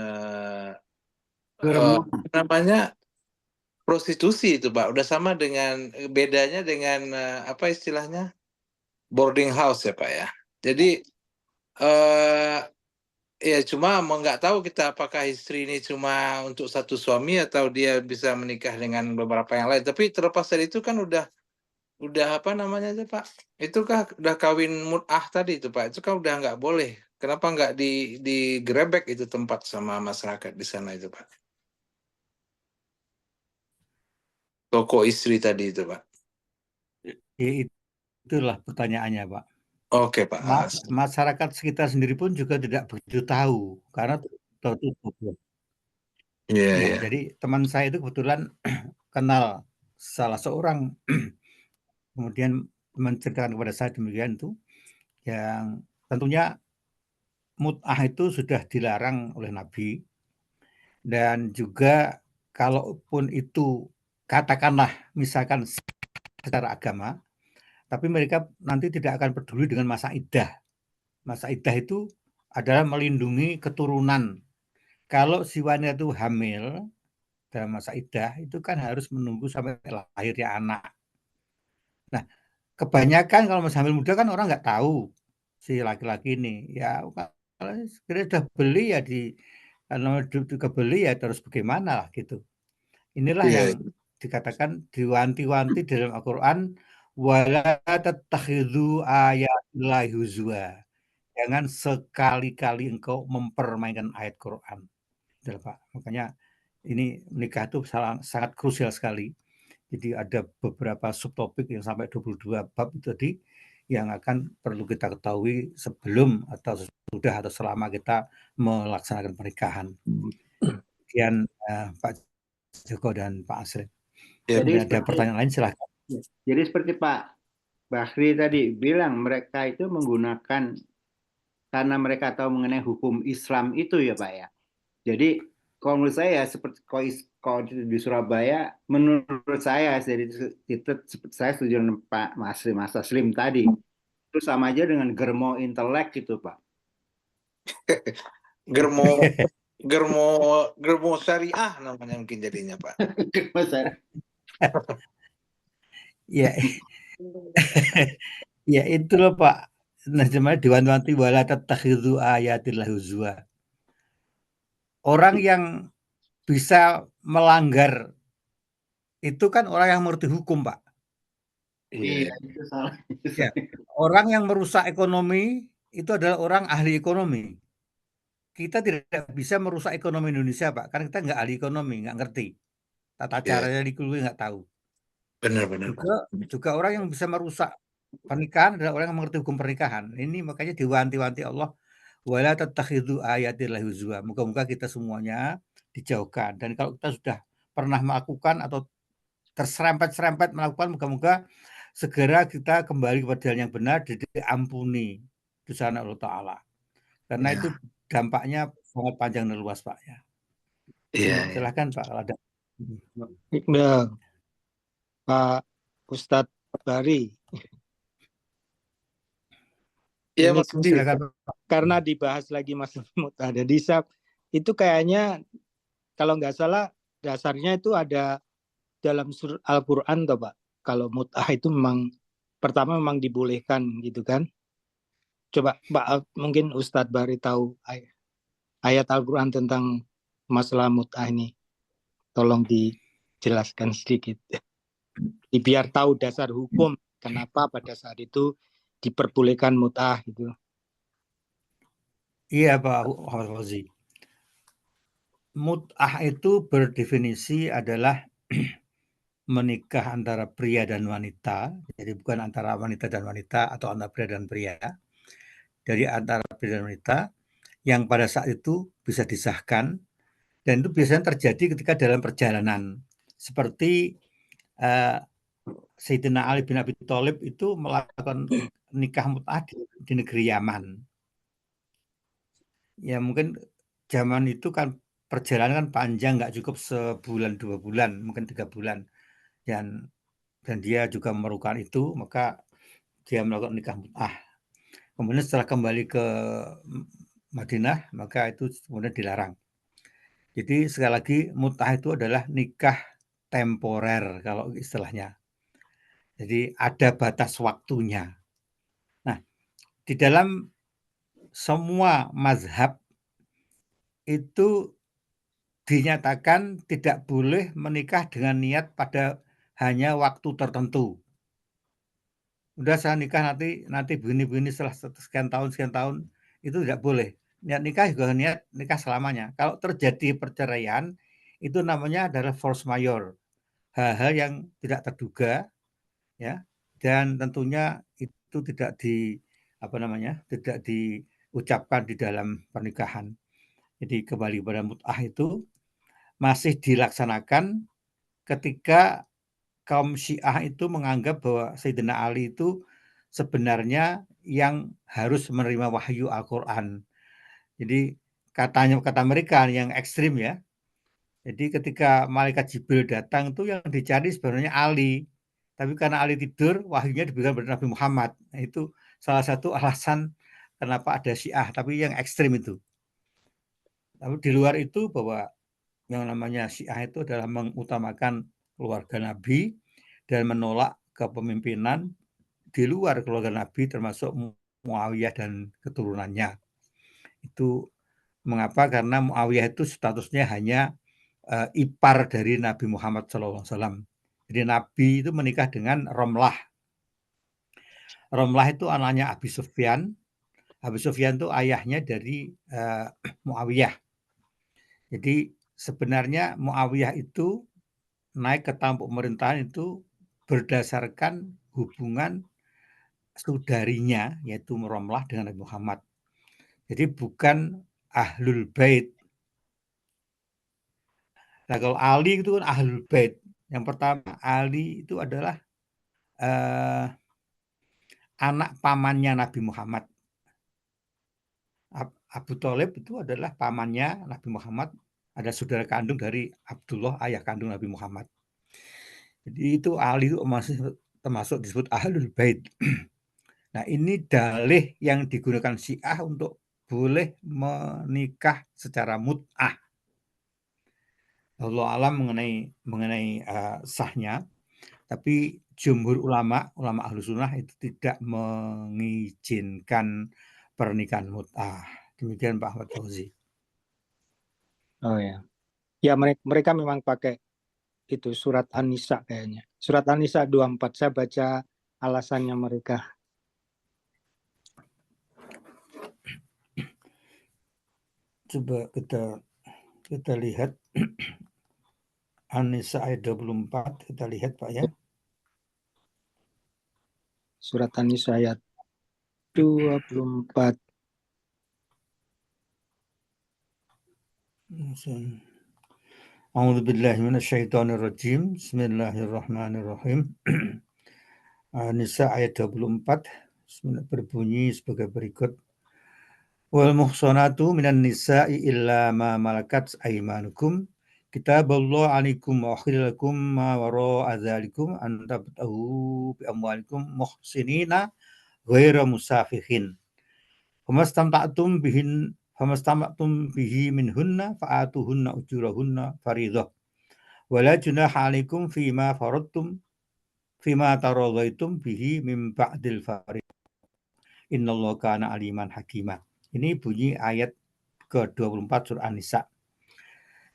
namanya prostitusi itu Pak, udah sama dengan bedanya dengan apa istilahnya boarding house ya Pak ya. Jadi ya cuma nggak tahu kita apakah istri ini cuma untuk satu suami atau dia bisa menikah dengan beberapa yang lain. Tapi terlepas dari itu kan udah apa namanya aja Pak? Itu kah udah kawin mut'ah tadi itu Pak? Itu kan udah nggak boleh. Kenapa nggak digerebek itu tempat sama masyarakat di sana itu Pak? Toko istri tadi itu Pak. Itulah pertanyaannya Pak. Oke Pak. Masyarakat sekitar sendiri pun juga tidak begitu tahu karena tertutup. Iya. Jadi teman saya itu kebetulan kenal salah seorang, kemudian menceritakan kepada saya demikian itu, yang tentunya mut'ah itu sudah dilarang oleh Nabi, dan juga kalaupun itu katakanlah misalkan secara agama, tapi mereka nanti tidak akan peduli dengan masa iddah. Masa iddah itu adalah melindungi keturunan. Kalau si wanita itu hamil dalam masa iddah, itu kan harus menunggu sampai lahirnya anak. Nah, kebanyakan kalau masih hamil muda kan orang nggak tahu si laki-laki ini. Ya, kalau sudah beli ya kalau beli ya terus bagaimana lah gitu. Inilah yang dikatakan diwanti-wanti dalam Al-Quran, wala tattakhidhu ayatillahi huzwa. Jangan sekali-kali engkau mempermainkan ayat Quran. Pak. Makanya ini menikah itu sangat krusial sekali. Jadi ada beberapa subtopik yang sampai 22 bab itu tadi yang akan perlu kita ketahui sebelum atau sesudah atau selama kita melaksanakan pernikahan. Sekian Pak Joko dan Pak Asri. Jadi ada pertanyaan lain silahkan. Jadi seperti Pak Bahri tadi bilang, mereka itu menggunakan karena mereka tahu mengenai hukum Islam itu ya Pak ya. Jadi kalau menurut saya seperti kalau di Surabaya, menurut saya jadi itu saya setuju dengan Pak Mas Taslim tadi. Itu sama aja dengan germo intelek gitu Pak. germo syariah namanya mungkin jadinya Pak. Germo syariah. Ya, ya itu loh Pak. Nah, sebenarnya diwanti-wanti wala tattakhidhu ayatillahi huzwa. Orang yang bisa melanggar itu kan orang yang mengerti hukum, Pak. Iya, itu salah. Ya. Orang yang merusak ekonomi itu adalah orang ahli ekonomi. Kita tidak bisa merusak ekonomi Indonesia, Pak, karena kita nggak ahli ekonomi, nggak ngerti. Tata caranya dikeluarkan nggak tahu. Benar. Juga orang yang bisa merusak pernikahan adalah orang yang mengerti hukum pernikahan. Ini makanya diwanti-wanti Allah, wala tattakhidhu ayatillahi huzwa. Moga-moga kita semuanya dijauhkan. Dan kalau kita sudah pernah melakukan atau terserempet-serempet melakukan, moga-moga segera kita kembali kepada jalan yang benar, diampuni di sana Allah Ta'ala. Karena itu dampaknya sangat panjang dan luas Pak ya. Silakan Pak kalau ada. Iqbal, Pak Ustadz Bahri. Iya Mas, silakan. Karena dibahas lagi Mas Mut'ah ada disab, itu kayaknya kalau nggak salah dasarnya itu ada dalam surat Al-Quran toh Pak. Kalau mut'ah itu memang pertama memang dibolehkan gitu kan. Coba Pak mungkin Ustadz Bahri tahu ayat Al-Quran tentang masalah mut'ah ini. Tolong dijelaskan sedikit. Biar tahu dasar hukum kenapa pada saat itu diperbolehkan mut'ah gitu. Iya Pak Fauzi. Mut'ah itu berdefinisi adalah menikah antara pria dan wanita. Jadi bukan antara wanita dan wanita atau antara pria dan pria. Jadi antara pria dan wanita yang pada saat itu bisa disahkan, dan itu biasanya terjadi ketika dalam perjalanan. Seperti Sayyidina Ali bin Abi Thalib itu melakukan nikah mut'ah di negeri Yaman. ya mungkin zaman itu kan perjalanan kan panjang, nggak cukup sebulan 2 bulan, mungkin 3 bulan. Dan dia juga memerlukan itu, maka dia melakukan nikah mut'ah. Kemudian setelah kembali ke Madinah, maka itu kemudian dilarang. Jadi sekali lagi mut'ah itu adalah nikah temporer kalau istilahnya. Jadi ada batas waktunya. Nah, di dalam semua mazhab itu dinyatakan tidak boleh menikah dengan niat pada hanya waktu tertentu. Udah saya nikah nanti begini-begini setelah sekian tahun, itu tidak boleh. Niat nikah juga niat nikah selamanya. Kalau terjadi perceraian, itu namanya adalah force majeure. Hal-hal yang tidak terduga, ya, dan tentunya itu tidak tidak diucapkan di dalam pernikahan. Jadi kembali pada mut'ah itu masih dilaksanakan ketika kaum Syiah itu menganggap bahwa Sayyidina Ali itu sebenarnya yang harus menerima wahyu Al-Quran. Jadi kata mereka yang ekstrim ya. Jadi ketika malaikat Jibril datang itu yang dicari sebenarnya Ali. Tapi karena Ali tidur, wahyunya diberikan kepada Nabi Muhammad. Nah, itu salah satu alasan kenapa ada Syiah, tapi yang ekstrim itu. Tapi di luar itu bahwa yang namanya Syiah itu adalah mengutamakan keluarga Nabi dan menolak kepemimpinan di luar keluarga Nabi termasuk Muawiyah dan keturunannya. Itu mengapa? Karena Muawiyah itu statusnya hanya ipar dari Nabi Muhammad SAW. Jadi Nabi itu menikah dengan Romlah. Romlah itu anaknya Abi Sufyan. Abi Sufyan itu ayahnya dari Muawiyah. Jadi sebenarnya Muawiyah itu naik ke tampuk pemerintahan itu berdasarkan hubungan saudarinya yaitu Romlah dengan Nabi Muhammad. Jadi bukan Ahlul Bait. Nah, kalau Ali itu kan Ahlul Bait. Yang pertama, Ali itu adalah anak pamannya Nabi Muhammad. Abu Thalib itu adalah pamannya Nabi Muhammad, ada saudara kandung dari Abdullah, ayah kandung Nabi Muhammad. Jadi itu Ali itu masih termasuk disebut Ahlul Bait. Nah, ini dalih yang digunakan Syiah untuk boleh menikah secara mut'ah. Allah alam mengenai sahnya, tapi jumhur ulama Ahlus Sunnah itu tidak mengizinkan pernikahan mut'ah. Demikian Pak Ahmad Fauzi. Oh ya. Ya mereka memang pakai itu surat An-Nisa kayaknya. Surat An-Nisa 24. Saya baca alasannya mereka. Coba kita lihat An-Nisa ayat 24, kita lihat Pak ya. Surat An-Nisa ayat 24. A'udzubillahi minasyaitonirrajim. Bismillahirrahmanirrahim. An-Nisa ayat 24 berbunyi sebagai berikut. Wal muhsanatu minan nisa'i illa ma malakat aymanukum kitaballahu 'alaikum wa ukhilalakum ma wara'a dzalikum an tabtahu bi amwalikum muhsinina ghaira musafihin. Famastamta'tum bihi minhunna fa'atuhunna ujurahunna fariidah. Wala junaha 'alaikum fima faradtum fima taradaitum bihi min ba'dil fariidah. Innallaha kana aliman hakima. Ini bunyi ayat ke-24 surah An-Nisa.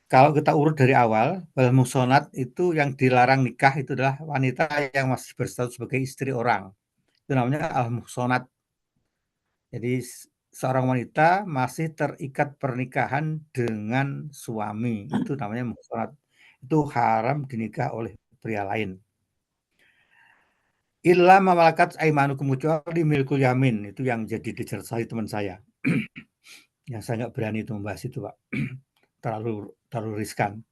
Kalau kita urut dari awal, wal muhsanat itu yang dilarang nikah itu adalah wanita yang masih berstatus sebagai istri orang. Itu namanya al-muhsanat. Jadi seorang wanita masih terikat pernikahan dengan suami. Itu namanya muhsanat. Itu haram dinikah oleh pria lain. Illa ma malakat aymanukum, kecuali milkul yamin. Itu yang jadi disertai teman saya. Yang saya nggak berani itu membahas itu, Pak. terlalu riskan.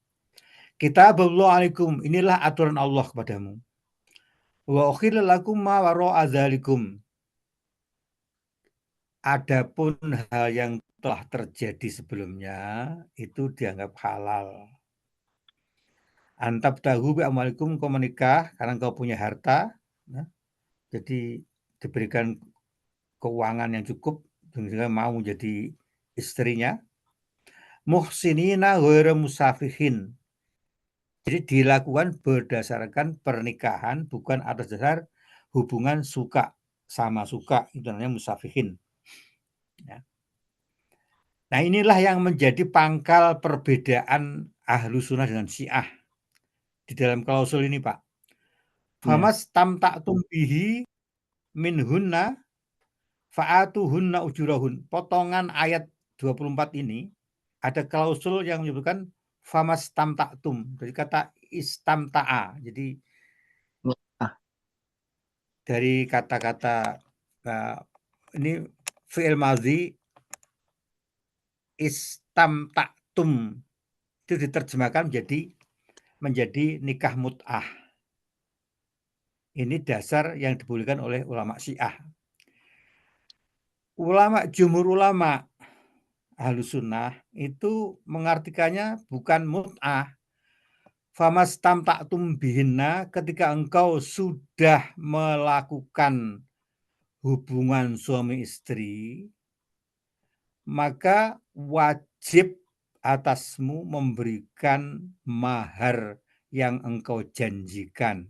Kitaballahu 'alaikum, inilah aturan Allah kepadamu. Wa ukhilla lakum ma wara'a dzalikum. adapun hal yang telah terjadi sebelumnya itu dianggap halal. Antab tahu bi amwalikum, kau menikah karena kau punya harta, ya, jadi diberikan keuangan yang cukup sehingga mau jadi istrinya. Muhsinina ghairu musafihin. Jadi dilakukan berdasarkan pernikahan, bukan atas dasar hubungan suka sama suka, itu namanya musafihin. Ya. Nah, inilah yang menjadi pangkal perbedaan ahlu sunnah dengan syiah di dalam klausul ini, Pak. Famas tamta'tum bihi minhunna fa'atuhunna ujurahun. Potongan ayat 24 ini ada klausul yang menyebutkan famas tamta'tum, dari kata istamta'a. Jadi dari kata-kata ini fi'il madhi istamta'tum itu diterjemahkan menjadi nikah mut'ah. Ini dasar yang dibolehkan oleh ulama Syiah. Jumhur ulama Ahlus Sunnah itu mengartikannya bukan mut'ah. Famas tamta'tum bihinna, ketika engkau sudah melakukan hubungan suami istri, maka wajib atasmu memberikan mahar yang engkau janjikan.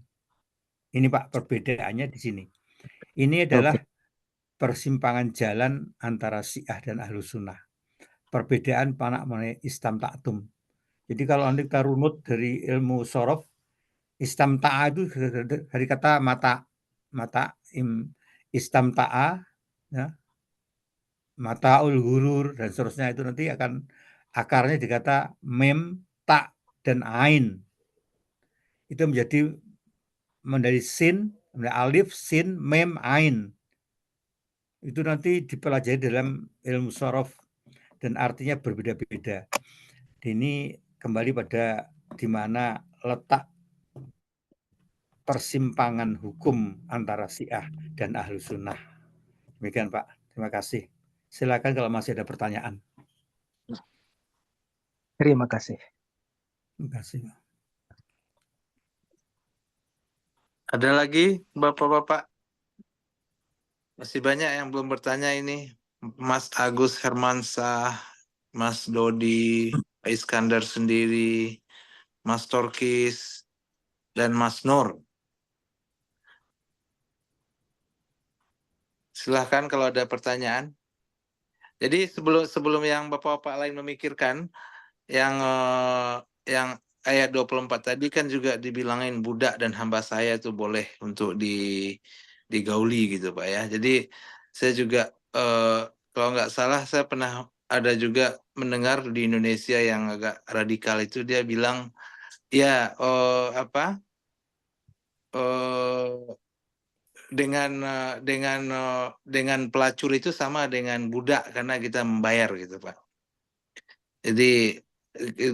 Ini Pak perbedaannya di sini. Ini adalah persimpangan jalan antara Syiah dan Ahlus Sunnah. Perbedaan panak mengenai istamta'tum. Jadi kalau nanti kita runut dari ilmu sorof, istamta'a itu dari kata mata istamta'a, ya, mataul hurur dan seterusnya, itu nanti akan akarnya dikata mem, ta, dan ain. Itu menjadi sin, menjadi alif, sin, mem, ain. Itu nanti dipelajari dalam ilmu sorof dan artinya berbeda-beda. Ini kembali pada di mana letak persimpangan hukum antara Syiah dan Ahlus Sunnah. Demikian Pak, terima kasih. Silakan kalau masih ada pertanyaan. Terima kasih. Terima kasih. Ada lagi Bapak-Bapak? Masih banyak yang belum bertanya ini. Mas Agus Hermansah, Mas Dodi, Pak Iskandar sendiri, Mas Torkis, dan Mas Nur. Silahkan kalau ada pertanyaan. Jadi sebelum yang Bapak-Bapak lain memikirkan, yang ayat 24 tadi kan juga dibilangin budak dan hamba saya itu boleh untuk digauli gitu Pak ya. Jadi saya juga kalau nggak salah saya pernah ada juga mendengar di Indonesia yang agak radikal itu, dia bilang ya dengan pelacur itu sama dengan budak karena kita membayar gitu Pak. Jadi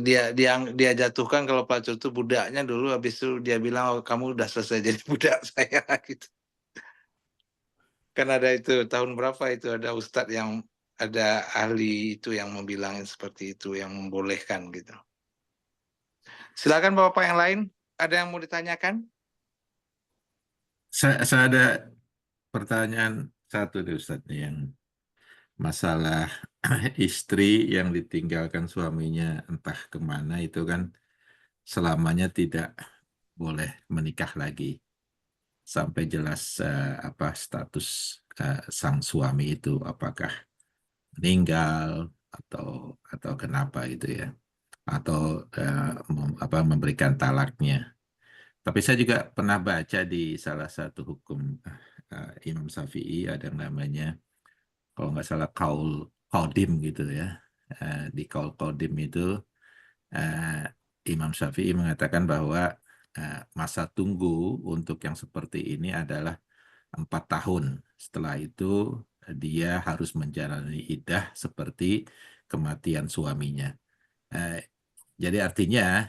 dia jatuhkan kalau pelacur itu budaknya dulu, habis itu dia bilang, oh, kamu udah selesai jadi budak saya gitu. Kan ada itu tahun berapa itu ada ustadz yang ada ahli itu yang membilangin seperti itu, yang membolehkan gitu. Silakan Bapak yang lain, ada yang mau ditanyakan? Saya ada pertanyaan satu nih Ustadz, yang masalah istri yang ditinggalkan suaminya entah kemana itu kan selamanya tidak boleh menikah lagi sampai jelas status sang suami itu, apakah meninggal atau kenapa itu ya, atau memberikan talaknya. Tapi saya juga pernah baca di salah satu hukum Imam Syafi'i ada yang namanya, kalau nggak salah, kaul qadim gitu ya. Di kaul qadim itu Imam Syafi'i mengatakan bahwa masa tunggu untuk yang seperti ini adalah 4 tahun. Setelah itu dia harus menjalani iddah seperti kematian suaminya. Jadi artinya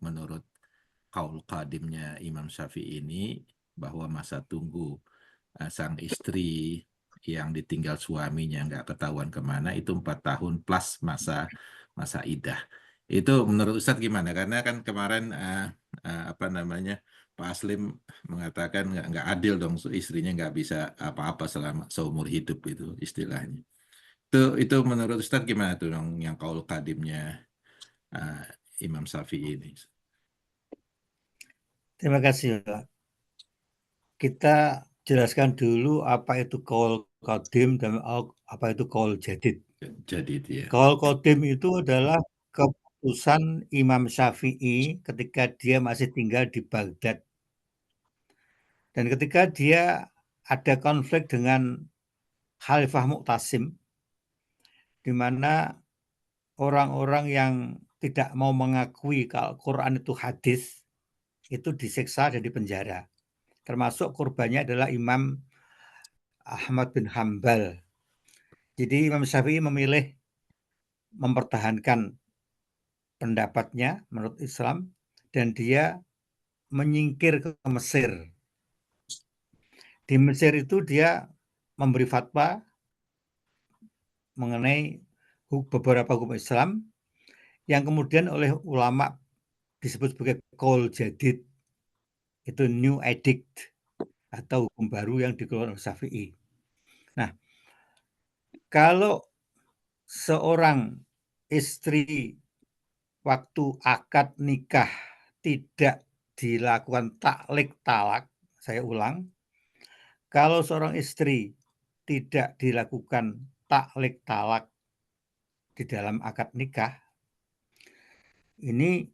menurut kaul qadimnya Imam Syafi'i ini, bahwa masa tunggu sang istri yang ditinggal suaminya nggak ketahuan kemana itu 4 tahun plus masa iddah. Itu menurut Ustadz gimana? Karena kan kemarin apa namanya Pak Aslim mengatakan nggak adil dong, istrinya nggak bisa apa-apa selama seumur hidup itu istilahnya. Itu menurut Ustadz gimana tuh dong yang kaul kadimnya Imam Syafi'i ini? Terima kasih, Pak. Kita jelaskan dulu apa itu qaul qadim dan apa itu qaul jadid. Jadid ya. Qaul qadim itu adalah keputusan Imam Syafi'i ketika dia masih tinggal di Baghdad. Dan ketika dia ada konflik dengan Khalifah Mu'tasim, di mana orang-orang yang tidak mau mengakui kalau Quran itu hadis, itu disiksa dan dipenjara. Termasuk korbannya adalah Imam Ahmad bin Hambal. Jadi Imam Syafi'i memilih mempertahankan pendapatnya menurut Islam dan dia menyingkir ke Mesir. Di Mesir itu dia memberi fatwa mengenai beberapa hukum Islam yang kemudian oleh ulama disebut sebagai qaul jadid, itu new edict atau hukum baru yang dikeluarkan oleh Syafi'i. Nah, kalau seorang istri waktu akad nikah tidak dilakukan taklik talak, saya ulang, kalau seorang istri tidak dilakukan taklik talak di dalam akad nikah, ini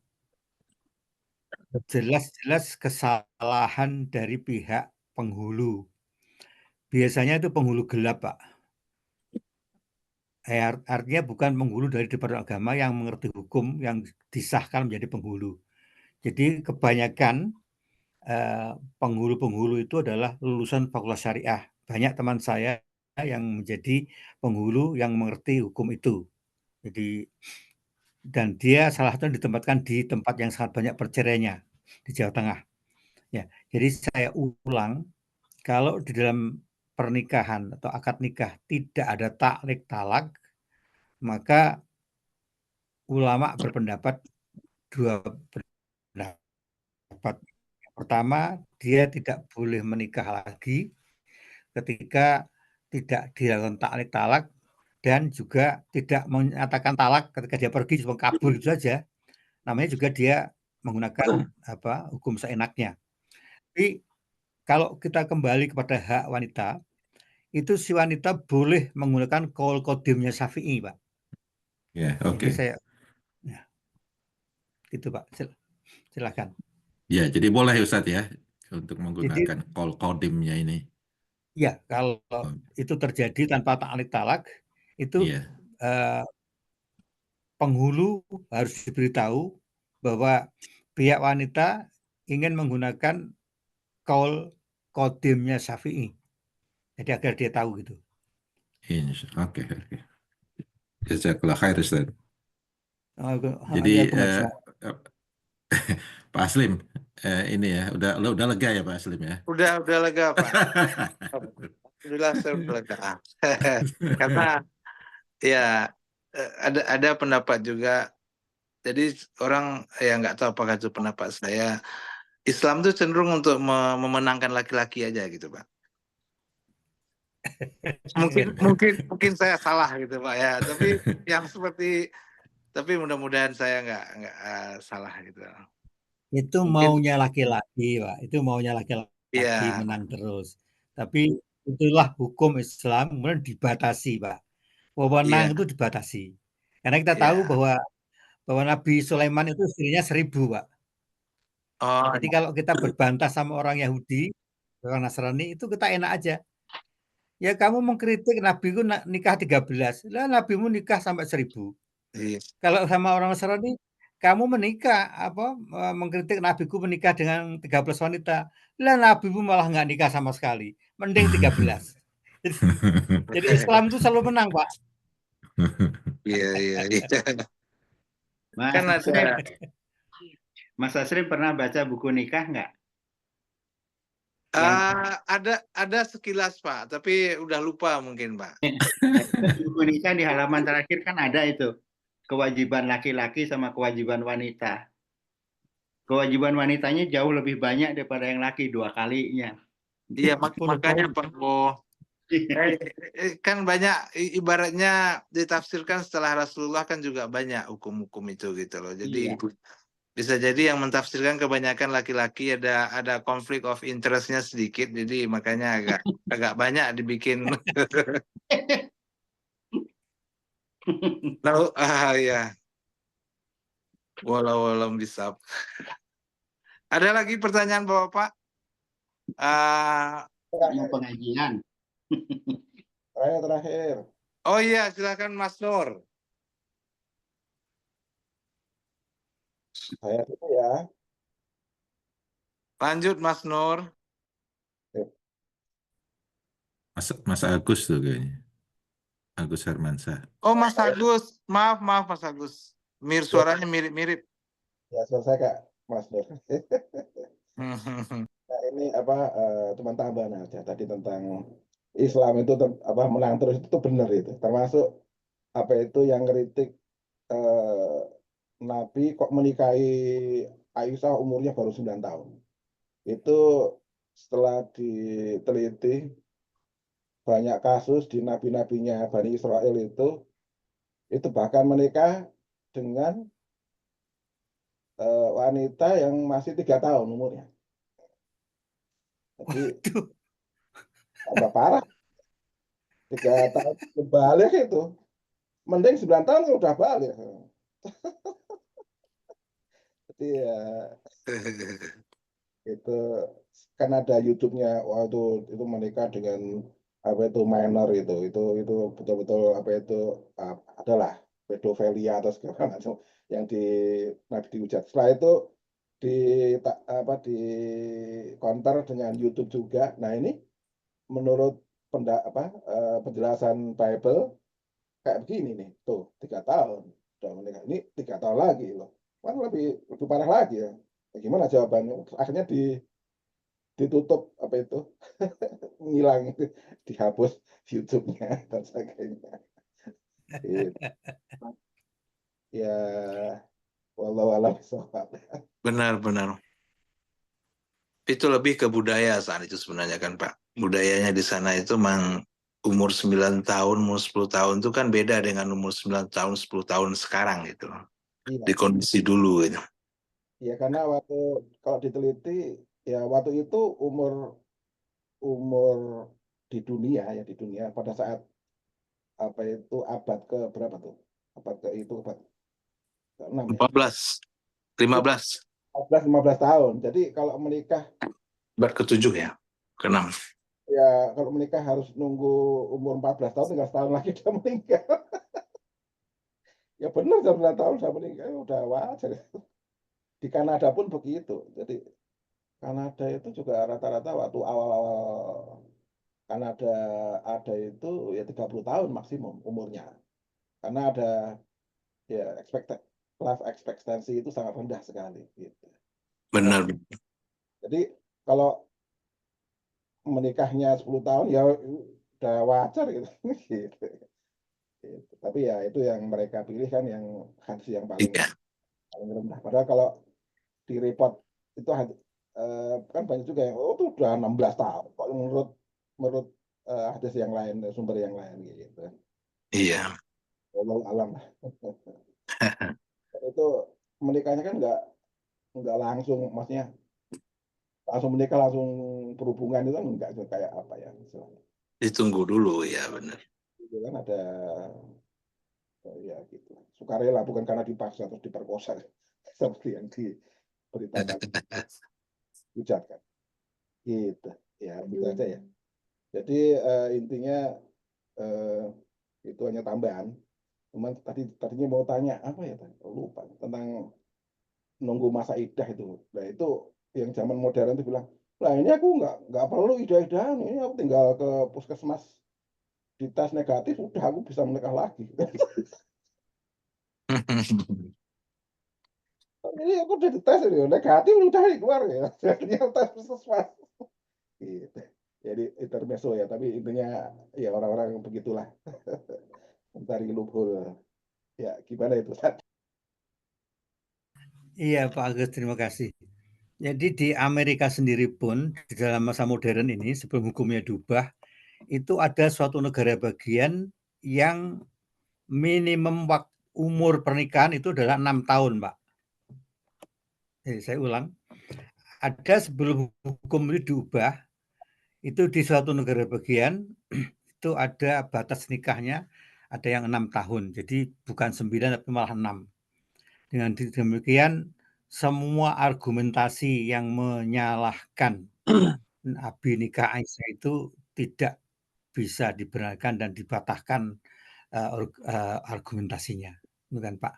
jelas-jelas kesalahan dari pihak penghulu. Biasanya itu penghulu gelap, Pak. Artinya bukan penghulu dari Departemen Agama yang mengerti hukum yang disahkan menjadi penghulu. Jadi kebanyakan penghulu-penghulu itu adalah lulusan Fakultas Syariah. Banyak teman saya yang menjadi penghulu yang mengerti hukum itu. Jadi dan dia salah satu ditempatkan di tempat yang sangat banyak perceraiannya di Jawa Tengah. Ya, jadi saya ulang, kalau di dalam pernikahan atau akad nikah tidak ada taklik talak, maka ulama berpendapat dua pendapat. Yang pertama, dia tidak boleh menikah lagi ketika tidak dilakukan taklik talak dan juga tidak menyatakan talak ketika dia pergi cuma kabur itu saja. Namanya juga dia menggunakan hukum seenaknya. Tapi kalau kita kembali kepada hak wanita, itu si wanita boleh menggunakan qaul qadimnya Syafi'i, Pak. Ya, oke. Jadi saya itu Pak, silakan. Ya, jadi boleh Ustadz ya untuk menggunakan qaul qadimnya ini. Ya, kalau itu terjadi tanpa taklik talak, itu penghulu harus diberitahu bahwa pihak wanita ingin menggunakan qaul qadimnya Syafi'i. Jadi agar dia tahu gitu. Oke. Jazakallah khair Ustaz. Jadi Pak Aslim ini ya udah lega ya Pak Aslim ya? Udah lega Pak. Alhamdulillah saya udah lega. Karena ya ada pendapat juga. Jadi orang yang nggak tahu apakah itu pendapat saya. Islam itu cenderung untuk memenangkan laki-laki aja gitu Pak. mungkin saya salah gitu Pak ya. Tapi mudah-mudahan saya nggak salah gitu. Itu maunya laki-laki, Pak. Itu maunya laki-laki menang terus. Tapi itulah hukum Islam kemudian dibatasi, Pak. Wewenang itu dibatasi. Karena kita tahu bahwa Nabi Sulaiman itu istrinya 1000, Pak. Jadi kalau kita berbantah sama orang Yahudi, orang Nasrani, itu kita enak aja. Ya kamu mengkritik Nabiku nikah 13, lah Nabimu nikah sampai 1000. Kalau sama orang Nasrani, kamu menikah mengkritik Nabiku menikah dengan 13 wanita, lah Nabimu malah nggak nikah sama sekali, mending 13. Jadi Islam itu selalu menang, Pak. Iya. Mas Asrim pernah baca buku nikah nggak? Ada sekilas Pak, tapi udah lupa mungkin Pak. Buku nikah di halaman terakhir kan ada itu kewajiban laki-laki sama kewajiban wanita. Kewajiban wanitanya jauh lebih banyak daripada yang laki, 2 kalinya. Iya, makanya Pak. Kan banyak ibaratnya ditafsirkan setelah Rasulullah kan juga banyak hukum-hukum itu gitu loh. Jadi bisa jadi yang mentafsirkan kebanyakan laki-laki ada konflik of interest-nya sedikit, jadi makanya agak banyak dibikin. Ya. Walau bisa. Ada lagi pertanyaan Bapak? Mau pengajian. Terakhir. Oh iya, silakan Mas Nur. Saya dulu ya. Lanjut Mas Nur. Mas Agus tuh kayaknya. Agus Hermansyah. Oh Mas Agus, maaf Mas Agus. Suaranya mirip-mirip. Ya selesai Kak, Mas Nur. Nah, ini cuma tambahan aja tadi tentang Islam itu menang terus itu benar itu. Termasuk itu yang ngeritik Nabi kok menikahi Aisyah umurnya baru 9 tahun. Itu setelah diteliti banyak kasus di nabi-nabinya Bani Israel itu bahkan menikah dengan wanita yang masih 3 tahun umurnya. Jadi tambah parah. 3 tahun balik itu. Mending 9 tahun udah balik. Jadi ya itu kan ada YouTube-nya waktu itu menikah dengan minor itu betul-betul adalah pedofilia atau segala macam yang dihujat. Setelah itu di counter dengan YouTube juga. Nah ini menurut penjelasan Bible kayak begini nih, tuh 3 tahun udah menikah, ini 3 tahun lagi loh, kan lebih parah lagi ya. Gimana jawabannya? Akhirnya ditutup ngilang, dihapus YouTube-nya dan sebagainya. Ya, wallahu a'lam bishawab. Benar. Itu lebih ke budaya saat itu sebenarnya kan Pak. Budayanya di sana itu memang umur 9 tahun, umur 10 tahun itu kan beda dengan umur 9 tahun, 10 tahun sekarang gitu. Iya. Di kondisi dulu gitu. Iya, karena kalau diteliti ya waktu itu umur di dunia pada saat abad ke berapa tuh? Abad ke-6 ya. 15 tahun. Jadi kalau menikah abad ke-7 ya, ke-6. Ya kalau menikah harus nunggu umur 14 tahun, tinggal setahun lagi udah meninggal. Ya benar, 9 tahun udah meninggal, udah wajar. Di Kanada pun begitu. Jadi Kanada itu juga rata-rata waktu awal-awal Kanada ada itu ya 30 tahun maksimum umurnya. Karena ada ya life expectancy itu sangat rendah sekali gitu. Benar. Jadi kalau menikahnya 10 tahun ya udah wajar gitu. Gitu. Tapi ya itu yang mereka pilih kan yang hadis yang paling rendah. Padahal kalau di report itu kan banyak juga yang itu udah 16 tahun. Kok menurut hadis yang lain, sumber yang lain gitu. Iya. Wallahu alam. Itu menikahnya kan nggak langsung, maksudnya langsung menikah langsung berhubungan itu kan nggak kayak apa ya misalnya. Ditunggu dulu ya, benar. Itu kan ada ya gitu, sukarela, bukan karena dipaksa atau diperkosa seperti yang diberitakan ucapkan gitu ya, gitu aja ya. Jadi intinya itu hanya tambahan. Cuman tadinya mau tanya apa ya, lupa tentang nunggu masa iddah itu. Nah itu yang zaman modern itu bilang, lah ini aku nggak perlu iddah-iddahan, ini aku tinggal ke puskesmas dites negatif udah aku bisa menikah lagi. Ini aku udah dites ini negatif udah keluar ya. Jadinya tes puskesmas. jadi intermezzo ya, tapi intinya ya orang-orang begitulah mencari loophole. Ya, gimana itu? Iya Pak Agus, terima kasih. Jadi di Amerika sendiri pun di dalam masa modern ini sebelum hukumnya diubah itu ada suatu negara bagian yang minimum umur pernikahan itu adalah 6 tahun, Pak. Jadi saya ulang, ada sebelum hukum ini diubah, itu di suatu negara bagian itu ada batas nikahnya, ada yang 6 tahun. Jadi bukan 9 tapi malah 6. Dengan demikian semua argumentasi yang menyalahkan Nabi nikah Aisyah itu tidak bisa dibenarkan dan dipatahkan argumentasinya, bukan Pak.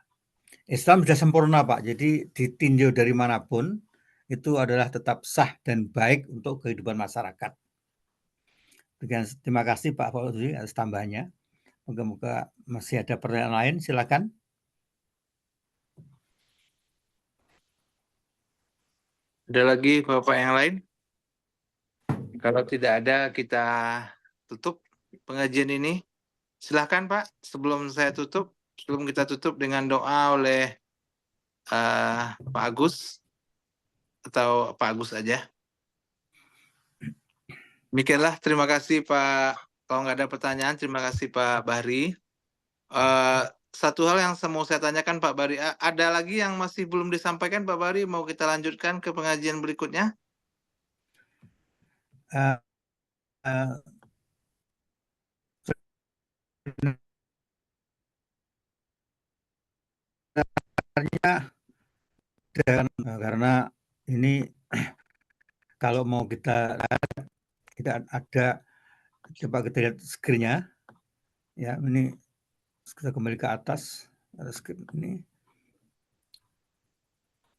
Islam sudah sempurna Pak, jadi ditinjau dari manapun itu adalah tetap sah dan baik untuk kehidupan masyarakat. Terima kasih Pak Fauzi atas tambahannya. Moga-moga masih ada pertanyaan lain, silakan. Ada lagi Bapak yang lain? Kalau tidak ada, kita tutup pengajian ini. Silakan Pak, sebelum kita tutup dengan doa oleh Pak Agus, atau Pak Agus aja. Demikianlah, terima kasih Pak. Kalau nggak ada pertanyaan, terima kasih Pak Bahri. Satu hal yang mau saya tanyakan Pak Bahri, ada lagi yang masih belum disampaikan Pak Bahri, mau kita lanjutkan ke pengajian berikutnya? Karena ini kalau mau kita ada, coba kita lihat screen-nya ya, ini kita kembali ke atas, ada screen ini.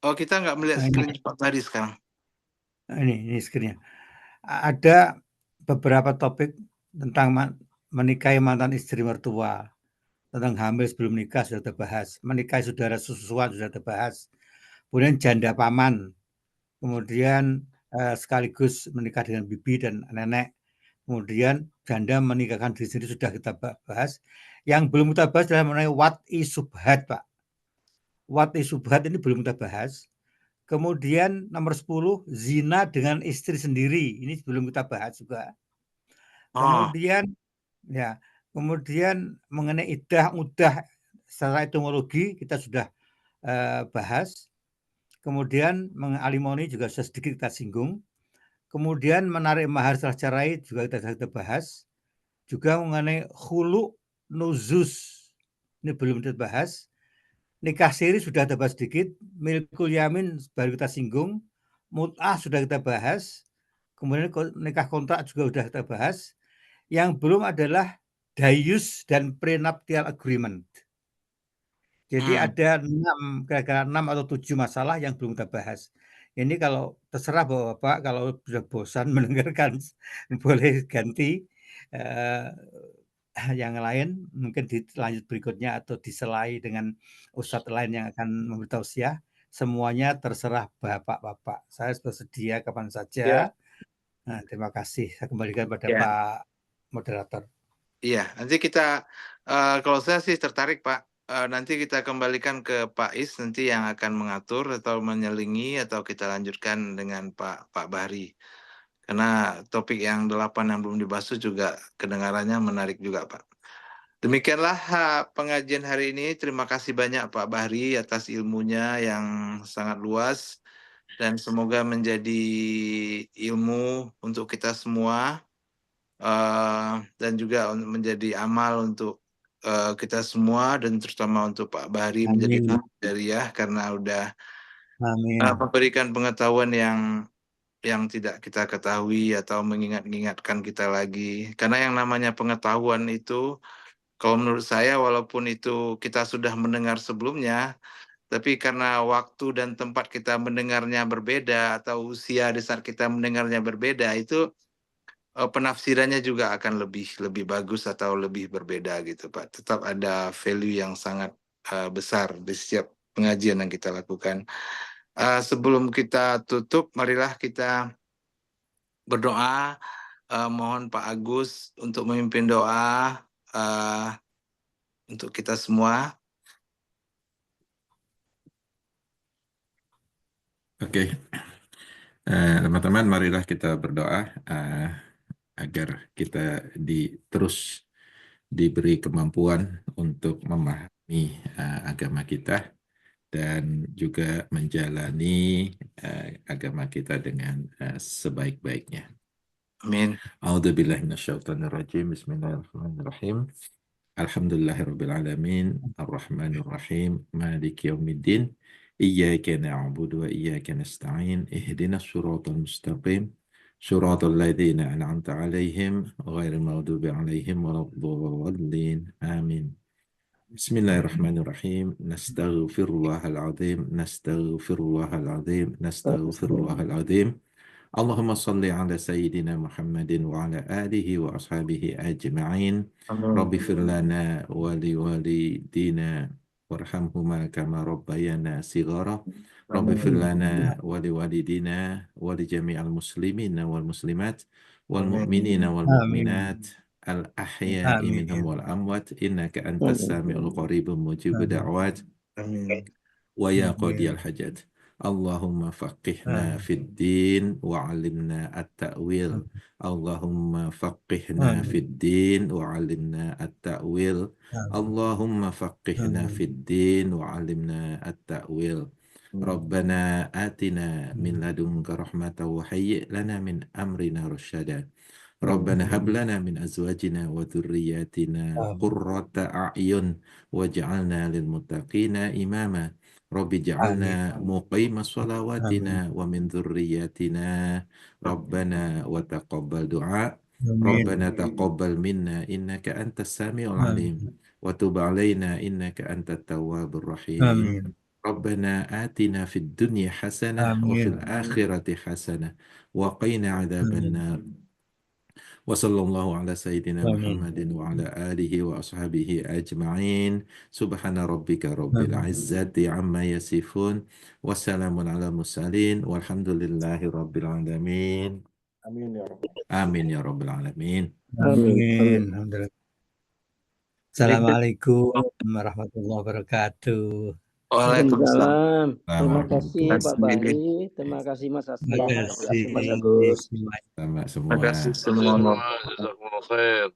Oh, kita nggak melihat screen Pak Bahri sekarang. Ini screen-nya. Ada beberapa topik tentang menikahi mantan istri mertua, tentang hamil sebelum nikah sudah terbahas, menikahi saudara sesuatu sudah terbahas, kemudian janda paman, kemudian sekaligus menikah dengan bibi dan nenek, kemudian janda menikahkan diri sendiri sudah kita bahas. Yang belum kita bahas adalah mengenai wat'i subhat, Pak. Wat'i subhat ini belum kita bahas. Kemudian nomor 10, zina dengan istri sendiri. Ini belum kita bahas juga. Kemudian kemudian mengenai iddah secara etimologi kita sudah bahas. Kemudian alimoni juga sudah sedikit kita singgung. Kemudian menarik mahar setelah cerai juga kita bahas. Juga mengenai khulu nuzuz. Ini belum kita bahas. Nikah siri sudah kita bahas sedikit. Milkul yamin baru kita singgung. Mut'ah sudah kita bahas. Kemudian nikah kontrak juga sudah kita bahas. Yang belum adalah dayus dan prenuptial agreement. Jadi ada 6 atau 7 masalah yang belum kita bahas. Ini kalau terserah Bapak, kalau sudah bosan mendengarkan boleh ganti yang lain, mungkin di lanjut berikutnya atau diselai dengan ustadz lain yang akan memberi tausiah. Semuanya terserah Bapak-bapak. Saya bersedia kapan saja. Nah, terima kasih. Saya kembalikan pada Pak moderator. Iya, nanti kita, kalau saya sih tertarik Pak, nanti kita kembalikan ke Pak Is nanti yang akan mengatur atau menyelingi, atau kita lanjutkan dengan Pak Bahri. Karena topik yang 8 yang belum dibahas juga kedengarannya menarik juga Pak. Demikianlah pengajian hari ini. Terima kasih banyak Pak Bahri atas ilmunya yang sangat luas, dan semoga menjadi ilmu untuk kita semua, dan juga menjadi amal untuk kita semua, dan terutama untuk Pak Bahri menjadi jariah karena udah memberikan pengetahuan yang tidak kita ketahui atau mengingatkan kita lagi. Karena yang namanya pengetahuan itu, kalau menurut saya, walaupun itu kita sudah mendengar sebelumnya, tapi karena waktu dan tempat kita mendengarnya berbeda, atau usia di saat kita mendengarnya berbeda, itu penafsirannya juga akan lebih bagus atau lebih berbeda gitu Pak. Tetap ada value yang sangat besar di setiap pengajian yang kita lakukan. Sebelum kita tutup, marilah kita berdoa mohon Pak Agus untuk memimpin doa untuk kita semua. Oke, teman-teman, marilah kita berdoa agar kita terus diberi kemampuan untuk memahami agama kita dan juga menjalani agama kita dengan sebaik-baiknya. Amin. A'udzubillahi minasyaitonirrajim. Bismillahirrahmanirrahim. Alhamdulillahirabbil alamin, arrahmanir rahim, maliki yaumiddin. Iyyaka na'budu wa iyyaka nasta'in. Ihdinas siratal mustaqim. Siratal ladzina an'amta 'alaihim ghairil maghdubi 'alaihim waladdallin. Amin. Bismillahirrahmanirrahim. Nastaghfirullahal azim, nastaghfirullahal azim, nastaghfirullahal azim. Allahumma salli ala Sayyidina Muhammadin wa ala alihi wa ashabihi ajma'in. Rabbi firlana wa liwalidina warhamhuma kama rabbayana sighara. Rabbi firlana wa liwalidina wa li jami'al muslimina wal muslimat wal mu'minina wal mu'minat al ahya'i minhum wal amwat innaka antas sami'ul qaribun mujibud da'wat. Amin. Wa ya qadiyal hajat. Allahumma faqihna fid din wa 'allimna at-ta'wil. Allahumma faqihna fid din wa 'allimna at-ta'wil. Allahumma faqihna fid din wa 'allimna at-ta'wil. Rabbana atina min ladunka rahmatan wa hayyi' lana min amrina rasyada. Rabbana hab lana min azwajina wa dhurriyyatina qurrata a'yun waj'alna lil muttaqina imama. Rabbi ja'alna muqima shalawatina wa min dhurriyyatina Rabbana wa taqabbal du'a. Rabbana taqabbal minna innaka antas sami'ul alim wa tub 'alaina innaka antat tawwabur rahim. Rabbana atina fid dunya hasanah wa fil akhirati hasanah wa qina 'adzaban nar. Wa sallallahu ala sayyidina Muhammadin wa ala alihi wa ashabihi ajma'in. Subhana rabbika rabbil izzati amma yasifun. Wassalamun ala mursalin. Walhamdulillahi rabbil alamin. Amin ya Rabbal. Amin ya rabbil alamin. Amin. Alhamdulillah. Assalamualaikum warahmatullahi wabarakatuh. Waalaikumsalam. Terima Selamat kasih Pak Bahri, terima kasih Mas Asli, Terima terima kasih Mas kasih Agus. sama semua. Terima kasih semua. Jazakumullah khair.